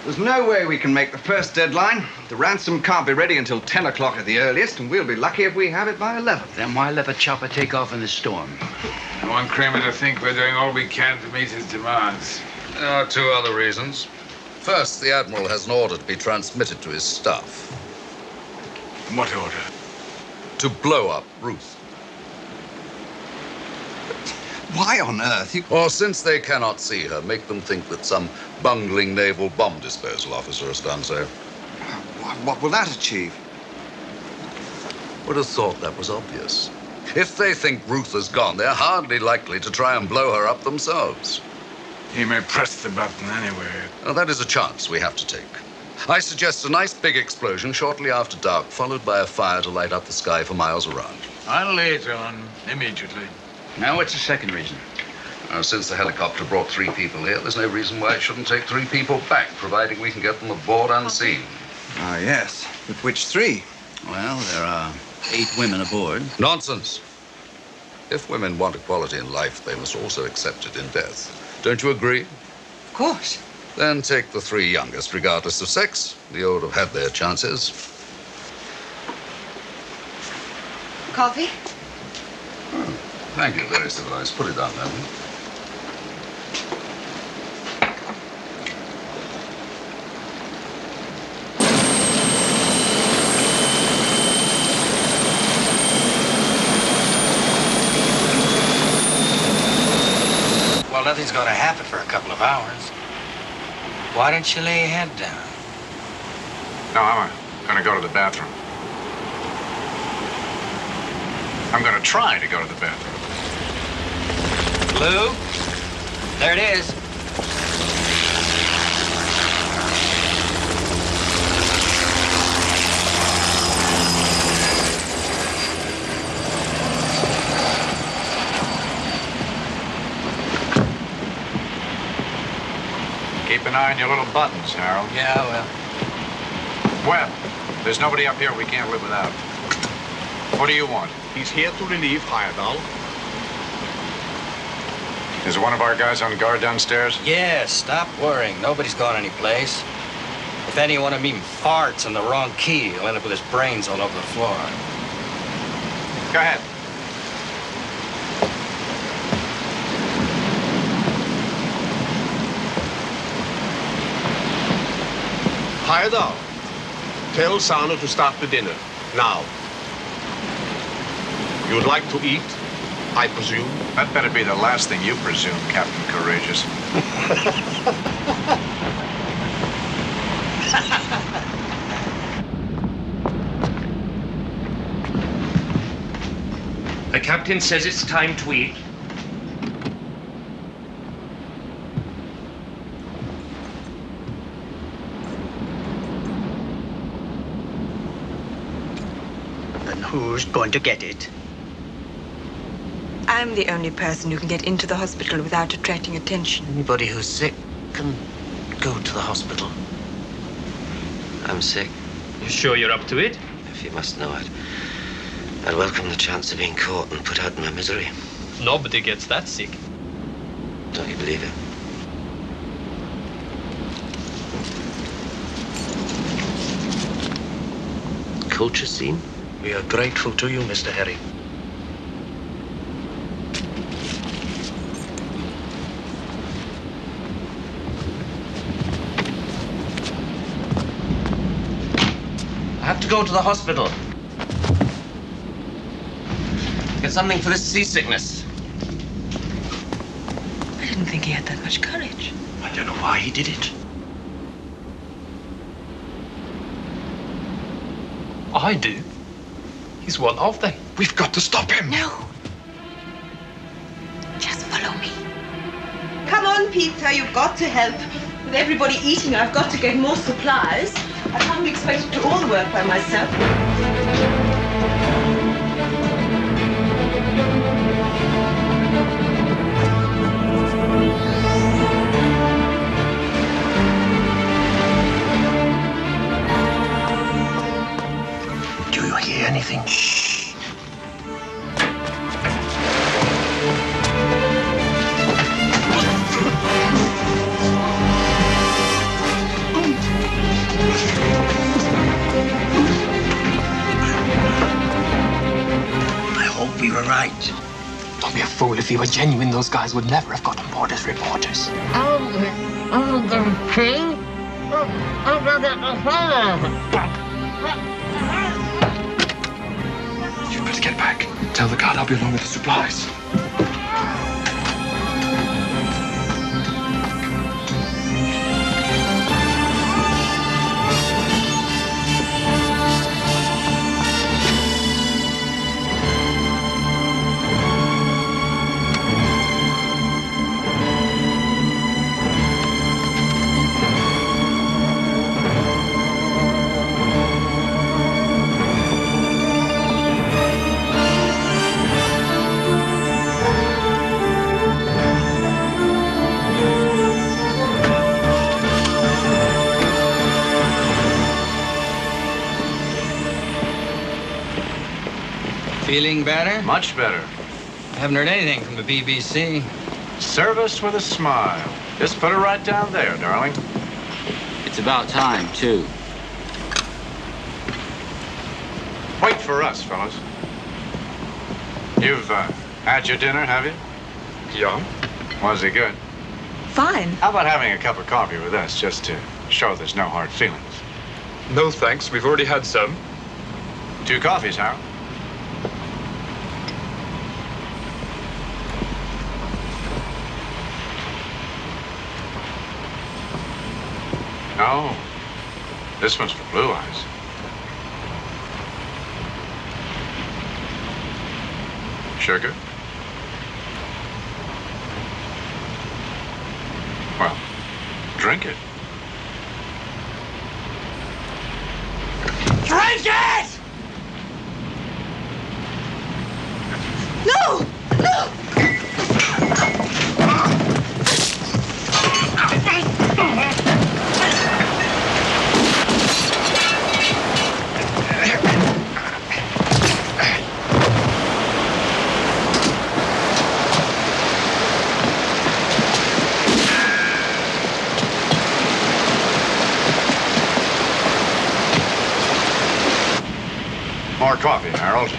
There's no way we can make the first deadline. The ransom can't be ready until 10 o'clock at the earliest, and we'll be lucky if we have it by 11. Then why let the chopper take off in the storm? I want Kramer to think we're doing all we can to meet his demands. There are two other reasons. First, the Admiral has an order to be transmitted to his staff. What order? To blow up Ruth. Why on earth? Or since they cannot see her, make them think that some bungling naval bomb disposal officer has done so. What will that achieve? Would have thought that was obvious. If they think Ruth is gone, they're hardly likely to try and blow her up themselves. He may press the button anyway. Now, that is a chance we have to take. I suggest a nice big explosion shortly after dark, followed by a fire to light up the sky for miles around. I'll lay it on immediately. Now, what's the second reason? Since the helicopter brought 3 people here, there's no reason why it shouldn't take 3 people back, providing we can get them aboard unseen. Ah, yes. But which 3? Well, there are 8 women aboard. Nonsense. If women want equality in life, they must also accept it in death. Don't you agree? Of course. Then take the 3 youngest, regardless of sex. The old have had their chances. Coffee? Thank you, very civilized. Put it down, then. Well, nothing's going to happen for a couple of hours. Why don't you lay your head down? No, I'm going to go to the bathroom. I'm going to try to go to the bathroom. Lou? There it is. Keep an eye on your little buttons, Harold. Yeah, well. Webb, there's nobody up here we can't live without. What do you want? He's here to relieve Heyerdahl. Is one of our guys on guard downstairs? Yeah, stop worrying. Nobody's gone anyplace. If any one of them even farts on the wrong key, he'll end up with his brains all over the floor. Go ahead. Heyerdahl, tell Sana to start the dinner. Now. You'd like to eat, I presume? That better be the last thing you presume, Captain Courageous. The captain says it's time to eat. And who's going to get it? I'm the only person who can get into the hospital without attracting attention. Anybody who's sick can go to the hospital. I'm sick. You sure you're up to it? If you must know it, I'd welcome the chance of being caught and put out in my misery. Nobody gets that sick. Don't you believe it? Culture scene? We are grateful to you, Mr. Harry. I have to go to the hospital. Get something for this seasickness. I didn't think he had that much courage. I don't know why he did it. I do. He's one of them. We've got to stop him. No. Just follow me. Come on, Peter, you've got to help. With everybody eating, I've got to get more supplies. I can't be expected to do all the work by myself. Do you hear anything? I hope we were right. Don't be a fool. If you were genuine, those guys would never have got on board as reporters. You'd better get back. Tell the guard I'll be along with the supplies. Feeling better? Much better. I haven't heard anything from the BBC. Service with a smile. Just put it right down there, darling. It's about time, too. Wait for us, fellas. You've had your dinner, have you? Yeah. Was it good? Fine. How about having a cup of coffee with us, just to show there's no hard feelings? No thanks. We've already had some. 2 coffees, Harold. No. This one's for Blue Eyes. Sugar? Well, drink it. Drink it! No! No! More coffee, Harold.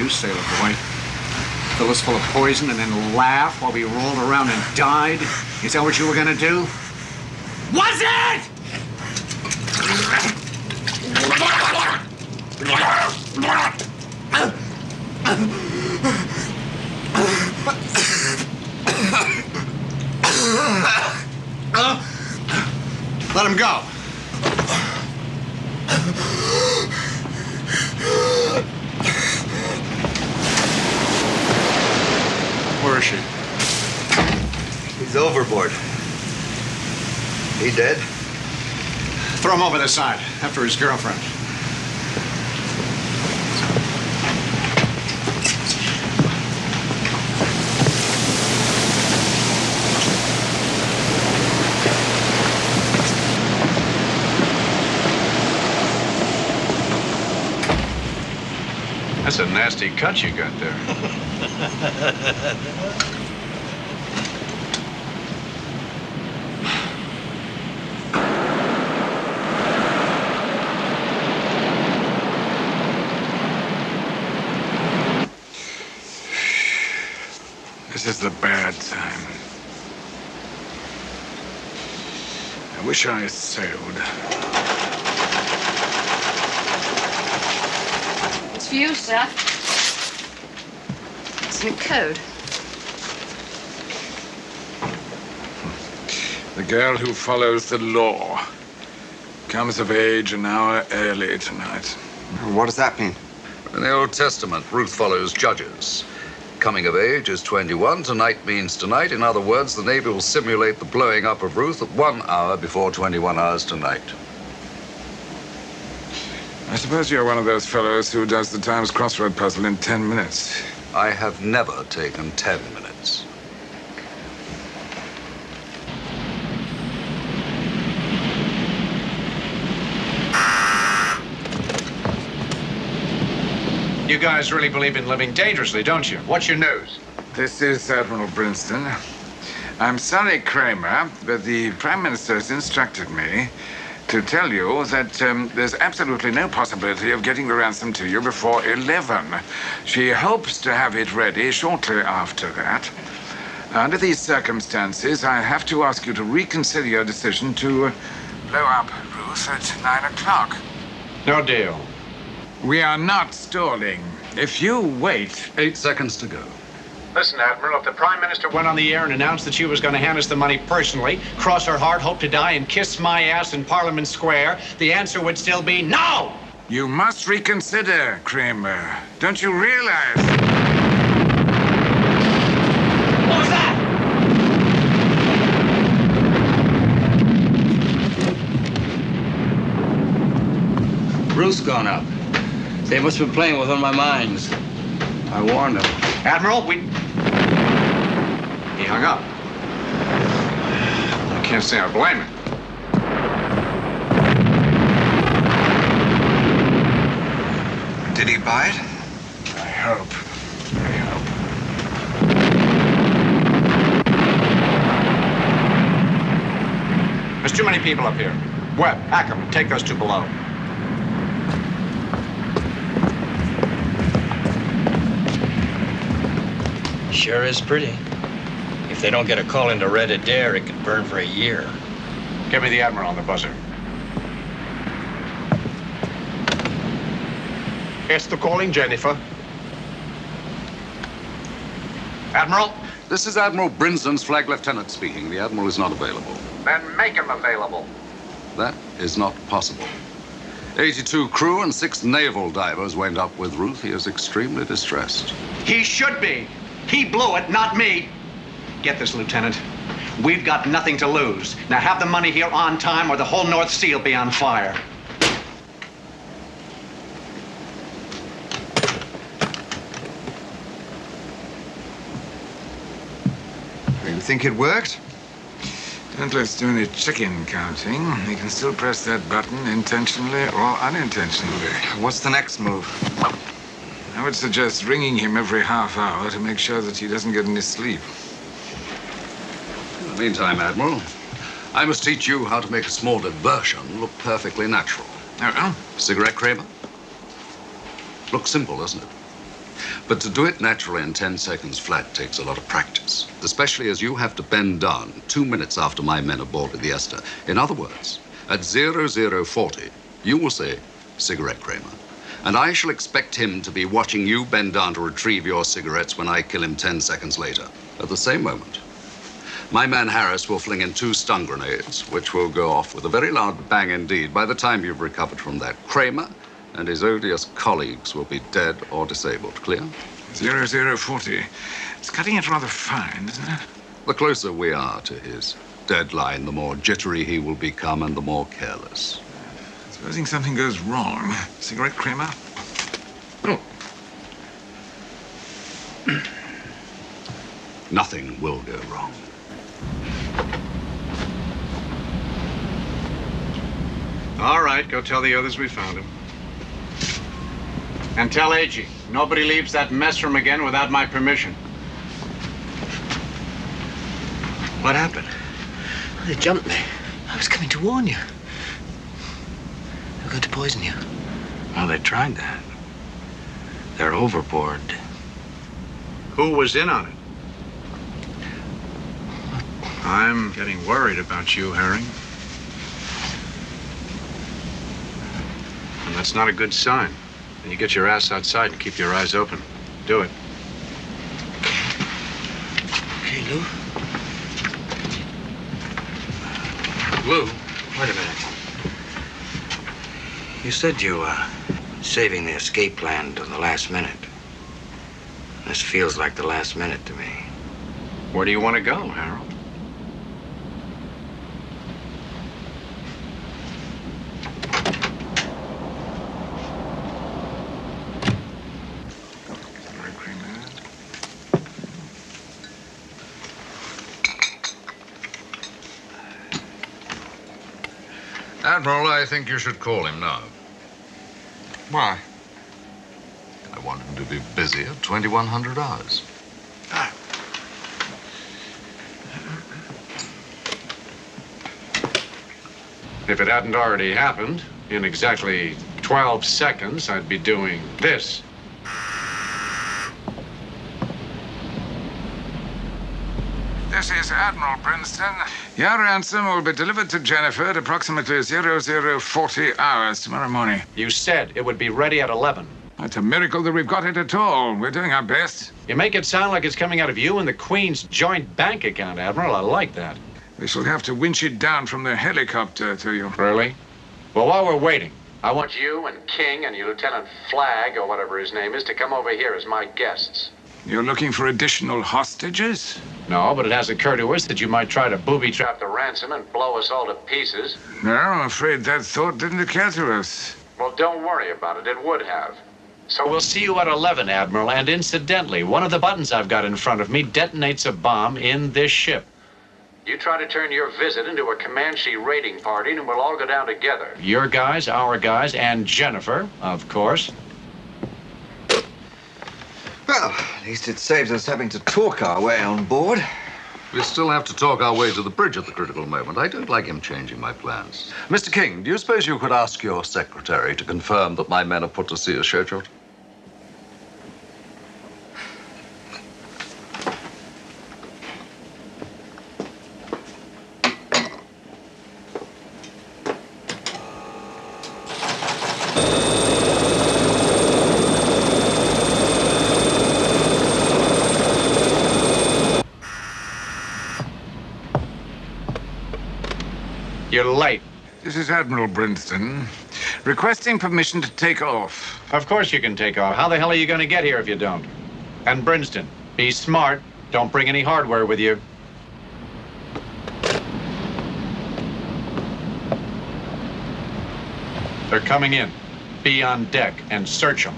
Sailor boy. Fill us full of poison and then laugh while we rolled around and died? Is that what you were gonna do? Was it? Let him go. Where is she? He's overboard. He dead? Throw him over the side, after his girlfriend. That's a nasty cut you got there. is the bad time. I wish I sailed. It's for you, sir. It's in code. The girl who follows the law comes of age an hour early tonight. What does that mean? In the Old Testament, Ruth follows judges. Coming of age is 21. Tonight means tonight. In other words, the Navy will simulate the blowing up of Ruth at 1 hour before 21 hours tonight. I suppose you're one of those fellows who does the Times crossword puzzle in 10 minutes. I have never taken 10 minutes. You guys really believe in living dangerously, don't you? What's your news? This is Admiral Brinston. I'm sorry, Kramer, but the Prime Minister has instructed me to tell you that there's absolutely no possibility of getting the ransom to you before 11. She hopes to have it ready shortly after that. Under these circumstances, I have to ask you to reconsider your decision to blow up Ruth at 9 o'clock. No deal. We are not stalling. If you wait... 8 seconds to go. Listen, Admiral, if the Prime Minister went on the air and announced that she was going to hand us the money personally, cross her heart, hope to die, and kiss my ass in Parliament Square, the answer would still be no! You must reconsider, Kramer. Don't you realize? What was that? Ruth's gone up. They must have been playing with one of my mines. I warned them. Admiral, He hung up. I can't say I blame him. Did he buy it? I hope. There's too many people up here. Webb, Ackerman, take those two below. Sure is pretty. If they don't get a call into Red Adair, it could burn for a year. Give me the Admiral on the buzzer. Esther calling Jennifer. Admiral? This is Admiral Brinsden's flag lieutenant speaking. The Admiral is not available. Then make him available. That is not possible. 82 crew and 6 naval divers went up with Ruth. He is extremely distressed. He should be. He blew it, not me. Get this, Lieutenant. We've got nothing to lose. Now have the money here on time or the whole North Sea will be on fire. You think it worked? Don't let's do any chicken counting. You can still press that button intentionally or unintentionally. What's the next move? I would suggest ringing him every half hour to make sure that he doesn't get any sleep. In the meantime, Admiral, I must teach you how to make a small diversion look perfectly natural. Oh? Cigarette, Kramer? Looks simple, doesn't it? But to do it naturally in 10 seconds flat takes a lot of practice, especially as you have to bend down 2 minutes after my men have boarded the Esther. In other words, at 0040, you will say, cigarette, Kramer. And I shall expect him to be watching you bend down to retrieve your cigarettes when I kill him 10 seconds later. At the same moment, my man Harris will fling in 2 stun grenades, which will go off with a very loud bang indeed. By the time you've recovered from that, Kramer and his odious colleagues will be dead or disabled. Clear? 0040. It's cutting it rather fine, isn't it? The closer we are to his deadline, the more jittery he will become and the more careless. Supposing something goes wrong. Cigarette, Kramer? Oh. Nothing will go wrong. All right, go tell the others we found him. And tell Agee, nobody leaves that mess room again without my permission. What happened? They jumped me. I was coming to warn you. They were going to poison you. Well, they tried that. They're overboard. Who was in on it? I'm getting worried about you, Herring. And that's not a good sign. And you get your ass outside and keep your eyes open. Do it. Okay, Lou. Lou? Wait a minute. You said you were saving the escape plan to the last minute. This feels like the last minute to me. Where do you want to go, Harold? Admiral, I think you should call him now. Why? I want him to be busy at 2100 hours. If it hadn't already happened, in exactly 12 seconds, I'd be doing this. This is Admiral Princeton. Your ransom will be delivered to Jennifer at approximately 0040 hours tomorrow morning. You said it would be ready at 11. It's a miracle that we've got it at all. We're doing our best. You make it sound like it's coming out of you and the Queen's joint bank account, Admiral. I like that. We shall have to winch it down from the helicopter to you. Really? Well, while we're waiting, I want you and King and your Lieutenant Flagg, or whatever his name is, to come over here as my guests. You're looking for additional hostages? No, but it has occurred to us that you might try to booby-trap the ransom and blow us all to pieces. No, I'm afraid that thought didn't occur to us. Well, don't worry about it. It would have. So we'll see you at 11, Admiral. And incidentally, one of the buttons I've got in front of me detonates a bomb in this ship. You try to turn your visit into a Comanche raiding party, and we'll all go down together. Your guys, our guys, and Jennifer, of course. Well, at least it saves us having to talk our way on board. We still have to talk our way to the bridge at the critical moment. I don't like him changing my plans. Mr. King, do you suppose you could ask your secretary to confirm that my men are put to sea as scheduled? You're late. This is Admiral Princeton, requesting permission to take off. Of course you can take off. How the hell are you going to get here if you don't? And Princeton, be smart. Don't bring any hardware with you. They're coming in. Be on deck and search them.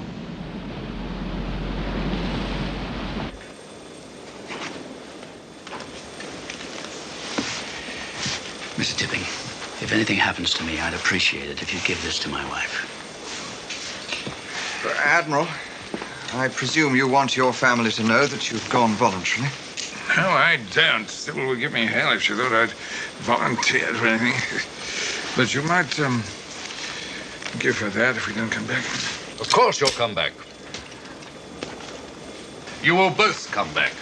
Mr. Tipping, if anything happens to me, I'd appreciate it if you'd give this to my wife. Admiral, I presume you want your family to know that you've gone voluntarily. No, I don't. Sybil would give me hell if she thought I'd volunteered for anything. But you might, give her that if we don't come back. Of course you'll come back. You will both come back.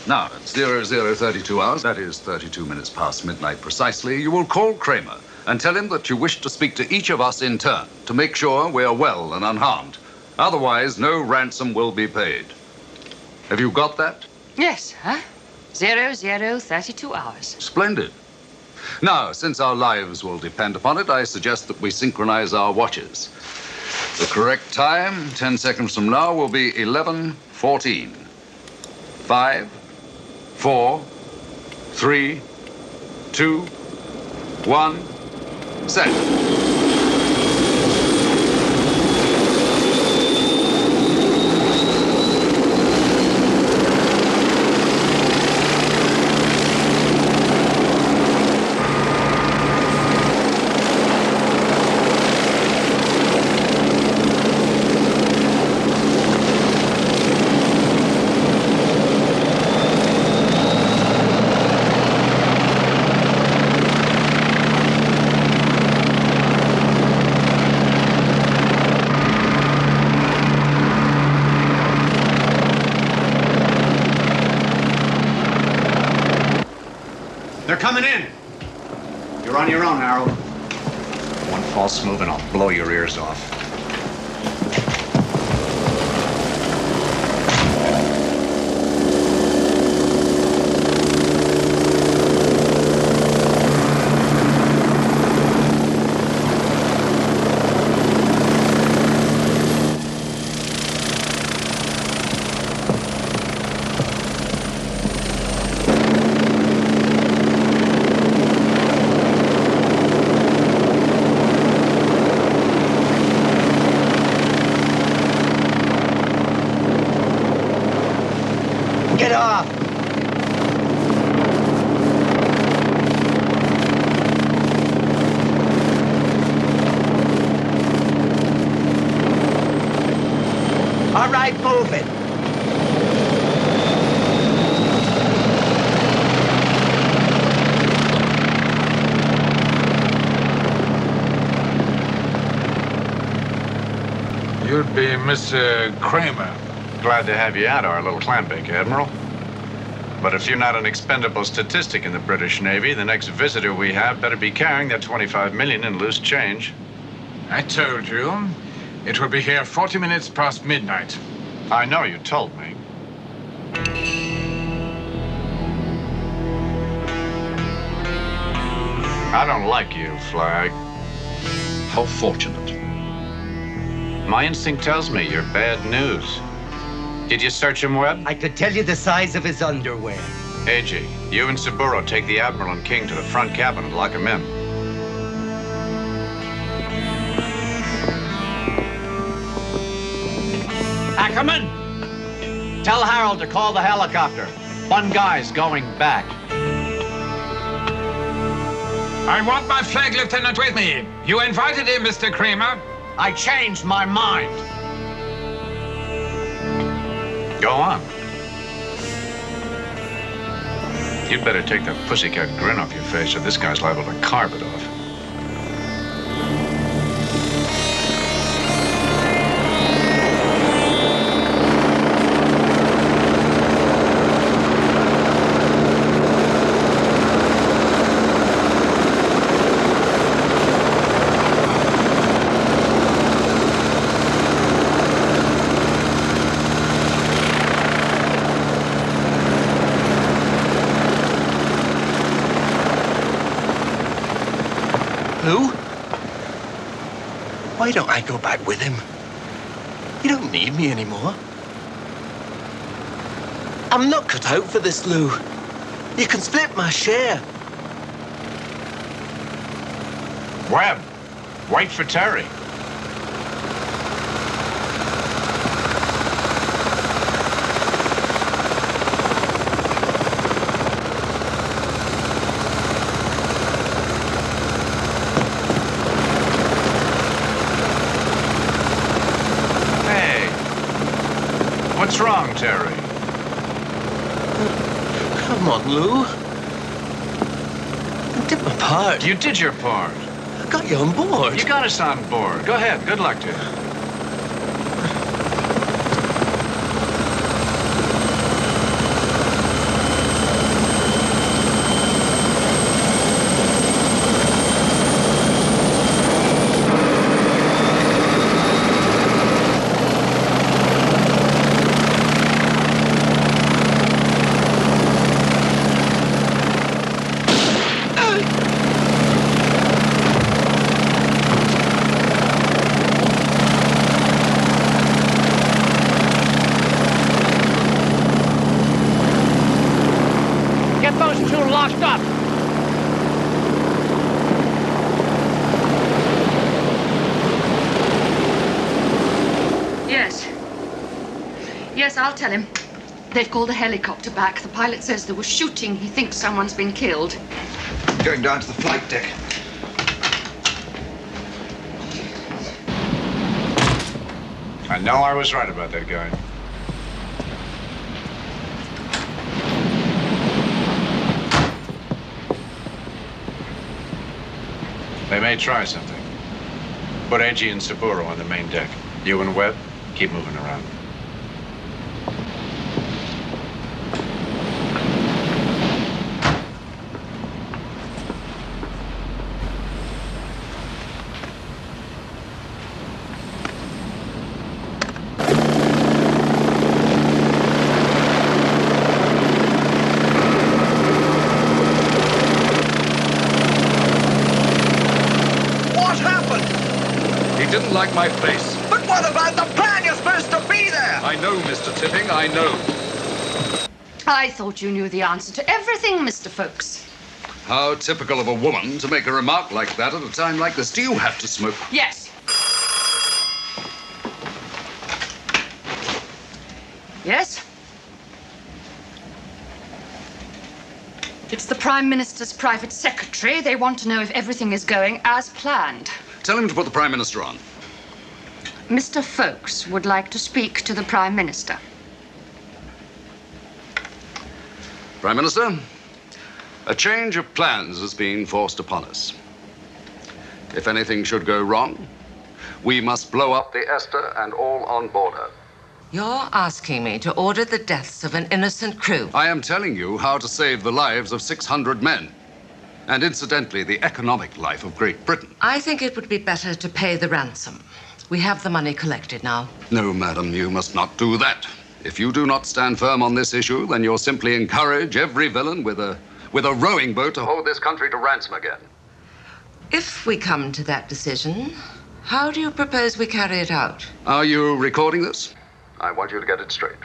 Now, at 0032 hours, that is 32 minutes past midnight precisely, you will call Kramer and tell him that you wish to speak to each of us in turn to make sure we are well and unharmed. Otherwise, no ransom will be paid. Have you got that? Yes, huh? 0032 hours. Splendid. Now, since our lives will depend upon it, I suggest that we synchronize our watches. The correct time, 10 seconds from now, will be 11:14. 5, 4, 3, 2, 1, set. You're on your own, Harold. One false move and I'll blow your ears off. Get off! All right, move it. You'd be Mr. Kramer. Glad to have you at our little clam bake, Admiral. But if you're not an expendable statistic in the British Navy, the next visitor we have better be carrying that 25 million in loose change. I told you. It will be here 40 minutes past midnight. I know you told me. I don't like you, Flag. How fortunate. My instinct tells me you're bad news. Did you search him, Webb? I could tell you the size of his underwear. AG, you and Saburo take the Admiral and King to the front cabin and lock him in. Ackerman! Tell Harold to call the helicopter. One guy's going back. I want my flag lieutenant with me. You invited him, Mr. Kramer. I changed my mind. Go on. You'd better take that pussycat grin off your face or this guy's liable to carve it off. Lou? Why don't I go back with him? You don't need me anymore. I'm not cut out for this, Lou. You can split my share. Webb, wait for Terry. What's wrong, Terry? Come on, Lou. I did my part. You did your part. I got you on board. You got us on board. Go ahead. Good luck to you. Yes, I'll tell him. They've called a helicopter back. The pilot says there was shooting. He thinks someone's been killed. Going down to the flight deck. I know I was right about that guy. They may try something. Put AG and Saburo on the main deck. You and Webb, keep moving around. didn't like my face. But what about the plan? You're supposed to be there! I know, Mr. Tipping, I know. I thought you knew the answer to everything, Mr. Folks. How typical of a woman to make a remark like that at a time like this. Do you have to smoke? Yes. Yes? It's the Prime Minister's private secretary. They want to know if everything is going as planned. Tell him to put the Prime Minister on. Mr. Folks would like to speak to the Prime Minister. Prime Minister, a change of plans has been forced upon us. If anything should go wrong, we must blow up the Esther and all on board her. You're asking me to order the deaths of an innocent crew. I am telling you how to save the lives of 600 men. And incidentally, the economic life of Great Britain. I think it would be better to pay the ransom. We have the money collected now. No, madam, you must not do that. If you do not stand firm on this issue, then you'll simply encourage every villain with a rowing boat to hold this country to ransom again. If we come to that decision, how do you propose we carry it out? Are you recording this? I want you to get it straight.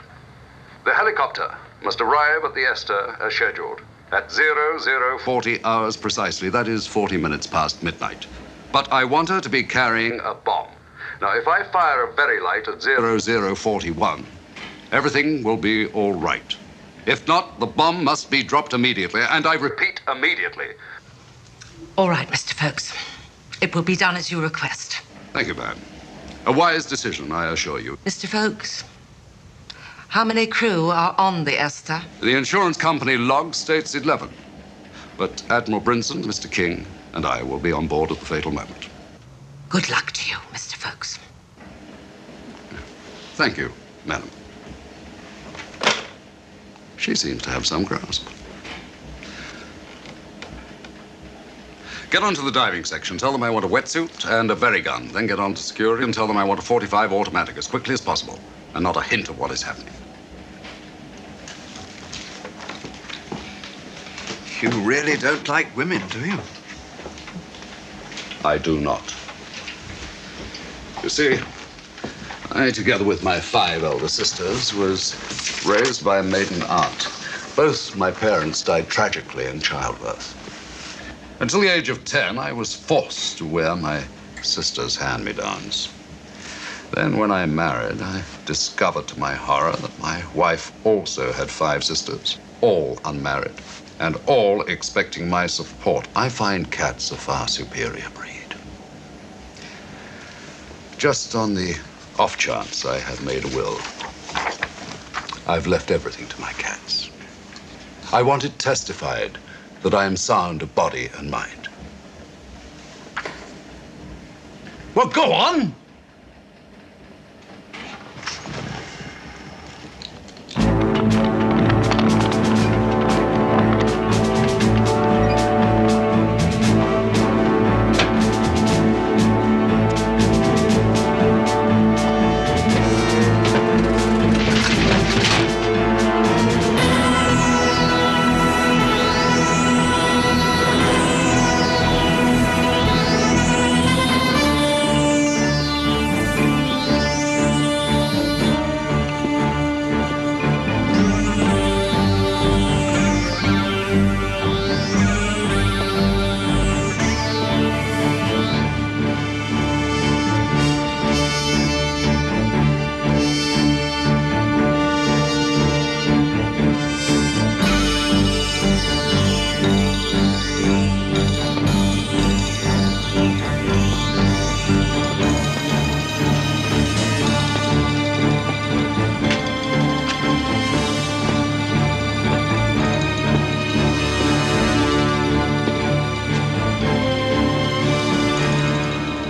The helicopter must arrive at the Esther as scheduled at 0040 hours precisely. That is 40 minutes past midnight. But I want her to be carrying a bomb. Now, if I fire a very light at 0041, everything will be all right. If not, the bomb must be dropped immediately, and I repeat, immediately. All right, Mr. Folks. It will be done as you request. Thank you, ma'am. A wise decision, I assure you. Mr. Folks, how many crew are on the Esther? The insurance company log states 11. But Admiral Brinson, Mr. King, and I will be on board at the fatal moment. Good luck to you, Mr. Folks. Thank you, madam. She seems to have some grasp. Get onto the diving section. Tell them I want a wetsuit and a berry gun. Then get on to security and tell them I want a .45 automatic as quickly as possible. And not a hint of what is happening. You really don't like women, do you? I do not. You see, I, together with my 5 elder sisters, was raised by a maiden aunt. Both my parents died tragically in childbirth. Until the age of 10, I was forced to wear my sister's hand-me-downs. Then, when I married, I discovered to my horror that my wife also had 5 sisters, all unmarried, and all expecting my support. I find cats a far superior breed. Just on the off chance I have made a will, I've left everything to my cats. I want it testified that I am sound of body and mind. Well, go on!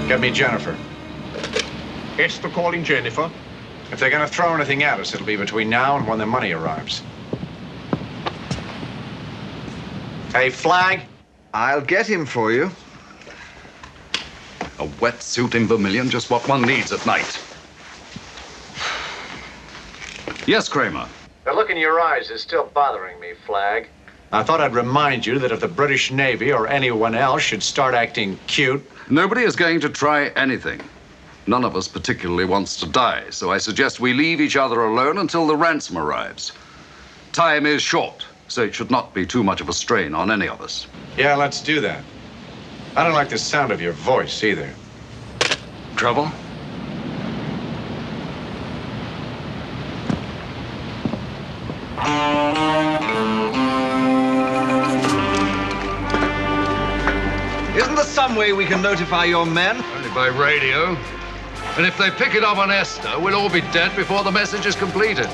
Get me Jennifer. Esther calling Jennifer. If they're going to throw anything at us, it'll be between now and when the money arrives. Hey, Flag. I'll get him for you. A wetsuit in vermilion, just what one needs at night. Yes, Kramer. The look in your eyes is still bothering me, Flag. I thought I'd remind you that if the British Navy or anyone else should start acting cute... Nobody is going to try anything. None of us particularly wants to die, so I suggest we leave each other alone until the ransom arrives. Time is short, so it should not be too much of a strain on any of us. Yeah, let's do that. I don't like the sound of your voice either. Trouble? Isn't there some way we can notify your men? Only by radio. And if they pick it up on Esther, we'll all be dead before the message is completed.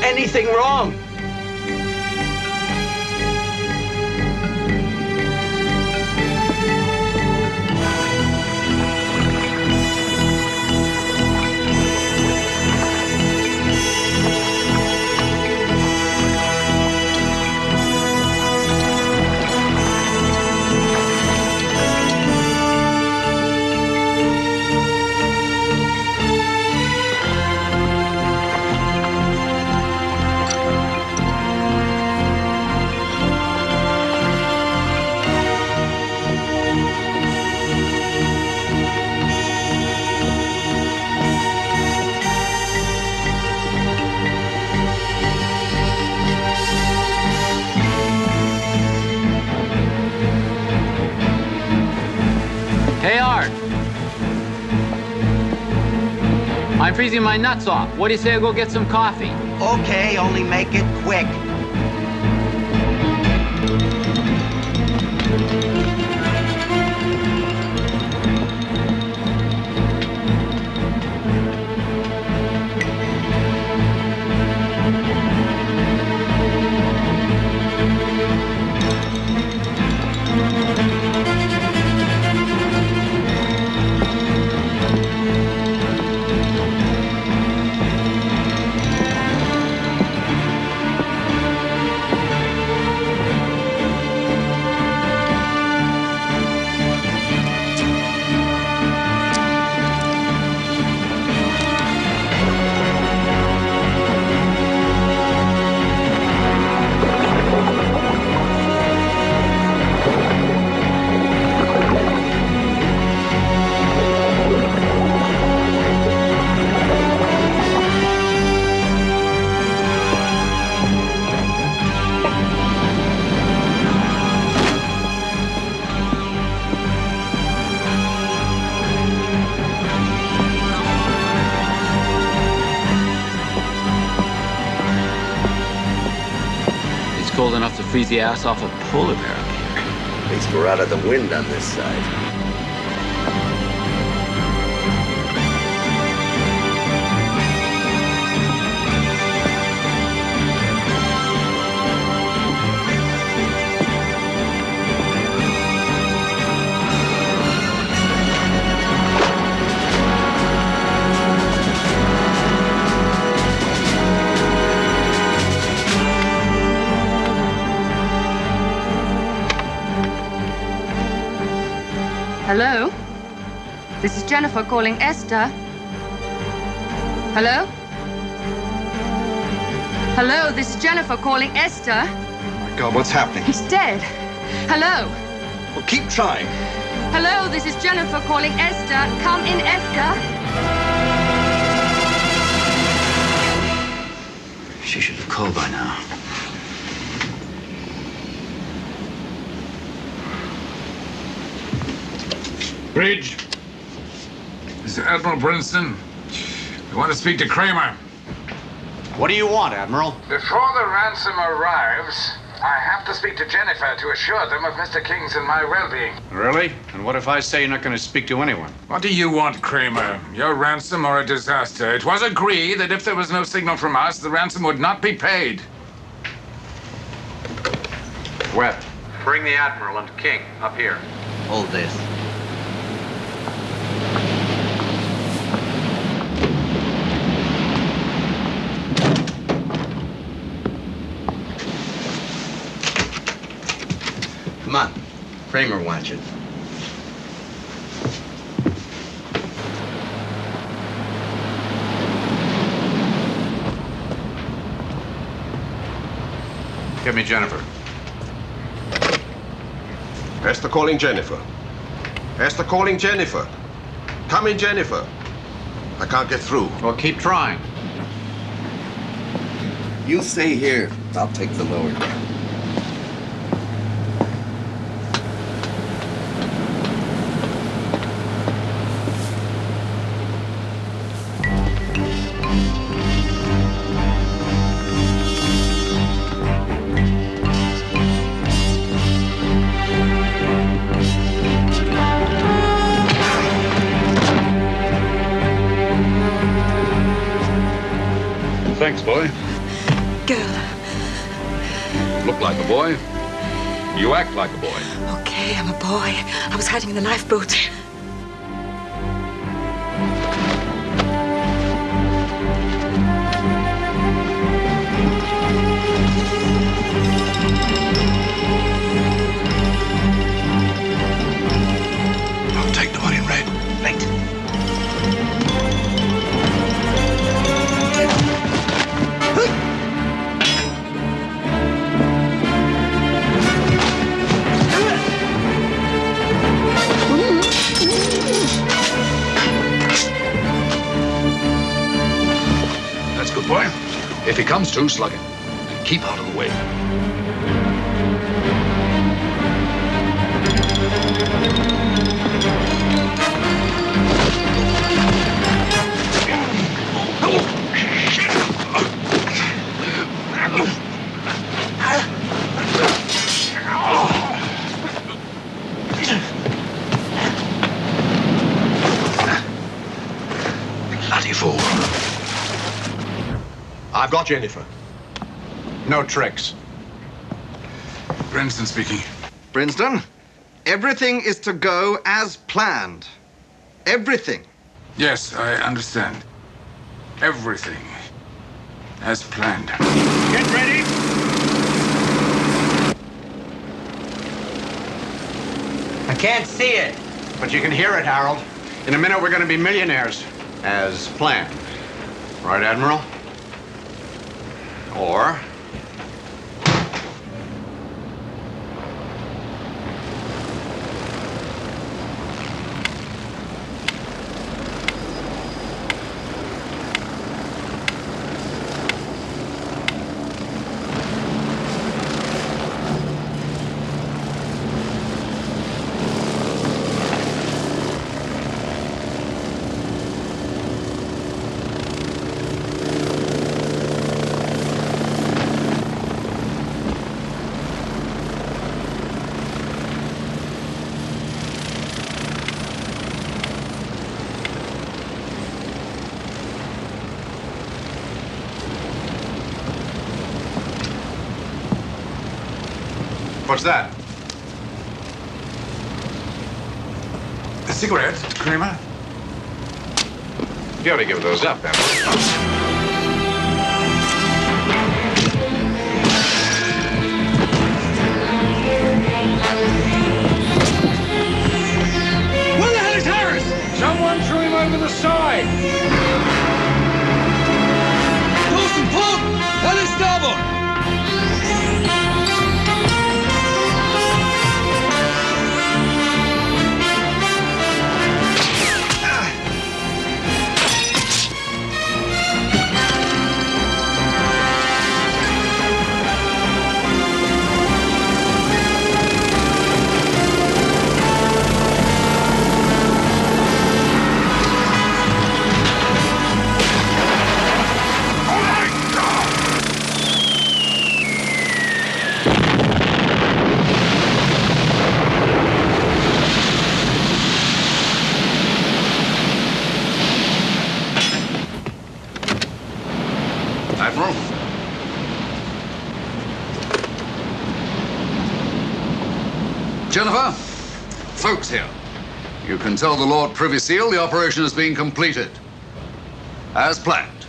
Anything wrong? Hey, Art. I'm freezing my nuts off. What do you say I go get some coffee? Okay, only make it quick. cold enough to freeze the ass off a polar bear up here. At least we're out of the wind on this side. Hello? This is Jennifer calling Esther. Hello? Hello, this is Jennifer calling Esther. Oh, my God, what's happening? He's dead. Hello? Well, keep trying. Hello, this is Jennifer calling Esther. Come in, Esther. She should have called by now. Bridge. This is Admiral Brinston. We want to speak to Kramer. What do you want, Admiral? Before the ransom arrives, I have to speak to Jennifer to assure them of Mr. King's and my well-being. Really? And what if I say you're not going to speak to anyone? What do you want, Kramer? Your ransom or a disaster? It was agreed that if there was no signal from us, the ransom would not be paid. Webb, bring the Admiral and King up here. Hold this. Come on. Kramer wants you. Give me Jennifer. Esther calling Jennifer. Esther calling Jennifer. Come in, Jennifer. I can't get through. Well, keep trying. You stay here. I'll take the lower deck. Thanks, boy. Girl. Look like a boy. You act like a boy. Okay, I'm a boy. I was hiding in the lifeboat. I'll take the one in red. Right. That's good, boy. If he comes to, slug him. And keep out of the way. Bloody fool. I've got Jennifer. No tricks. Brinston speaking. Brinston, everything is to go as planned. Everything. Yes, I understand. Everything as planned. Get ready. I can't see it. But you can hear it, Harold. In a minute, we're going to be millionaires. As planned. Right, Admiral? Or... What's that? A cigarette, Kramer? You ought to give those up, Emma. Where the hell is Harris? Someone threw him over the side. Dawson, pull! Hell is starboard! Admiral? Jennifer? Folks here. You can tell the Lord Privy Seal the operation is being completed. As planned.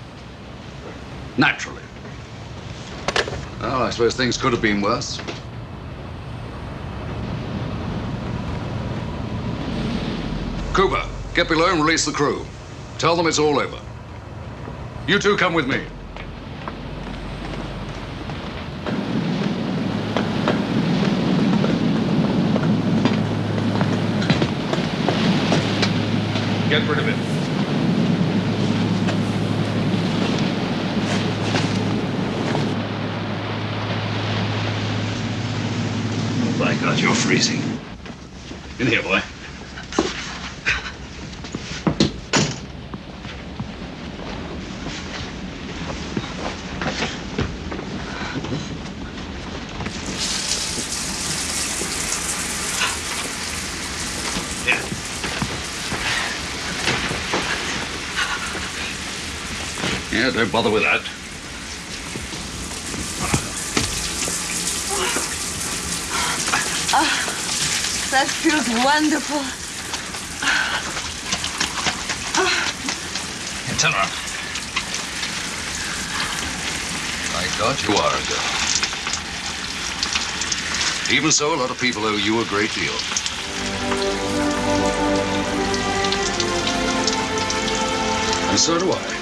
Naturally. Well, I suppose things could have been worse. Cooper, get below and release the crew. Tell them it's all over. You two come with me. Get rid of it. Oh, by God, you're freezing. In here, boy. Yeah, don't bother with that. That feels wonderful. Here, turn around. My God, you are a girl. Even so, a lot of people owe you a great deal. And so do I.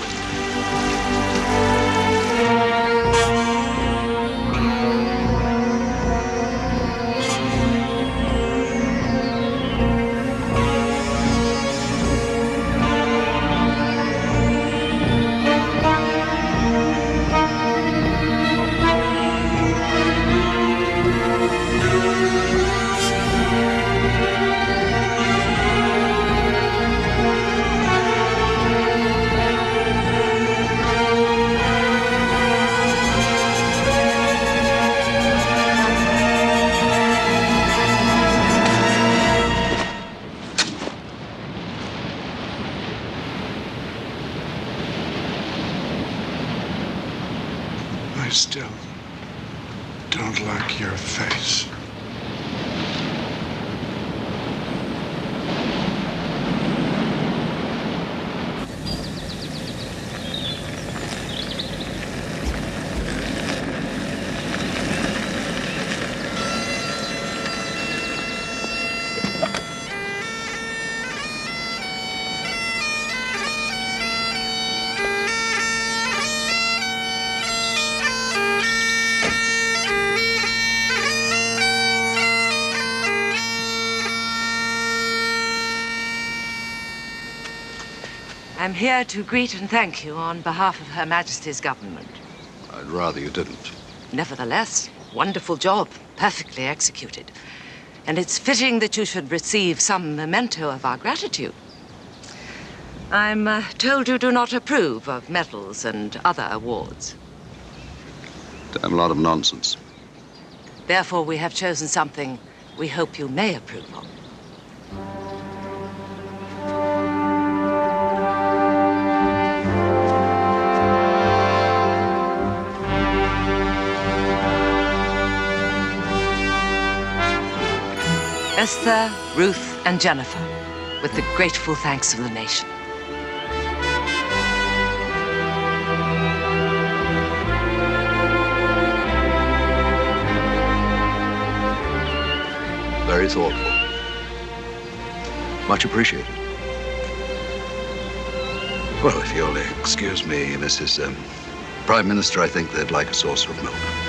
I still don't like your face. I'm here to greet and thank you on behalf of Her Majesty's government. I'd rather you didn't. Nevertheless, wonderful job, perfectly executed. And it's fitting that you should receive some memento of our gratitude. I'm told you do not approve of medals and other awards. Damn lot of nonsense. Therefore, we have chosen something we hope you may approve of. Esther, Ruth, and Jennifer, with the grateful thanks of the nation. Very thoughtful. Much appreciated. Well, if you'll excuse me, Mrs. Prime Minister, I think they'd like a saucer of milk.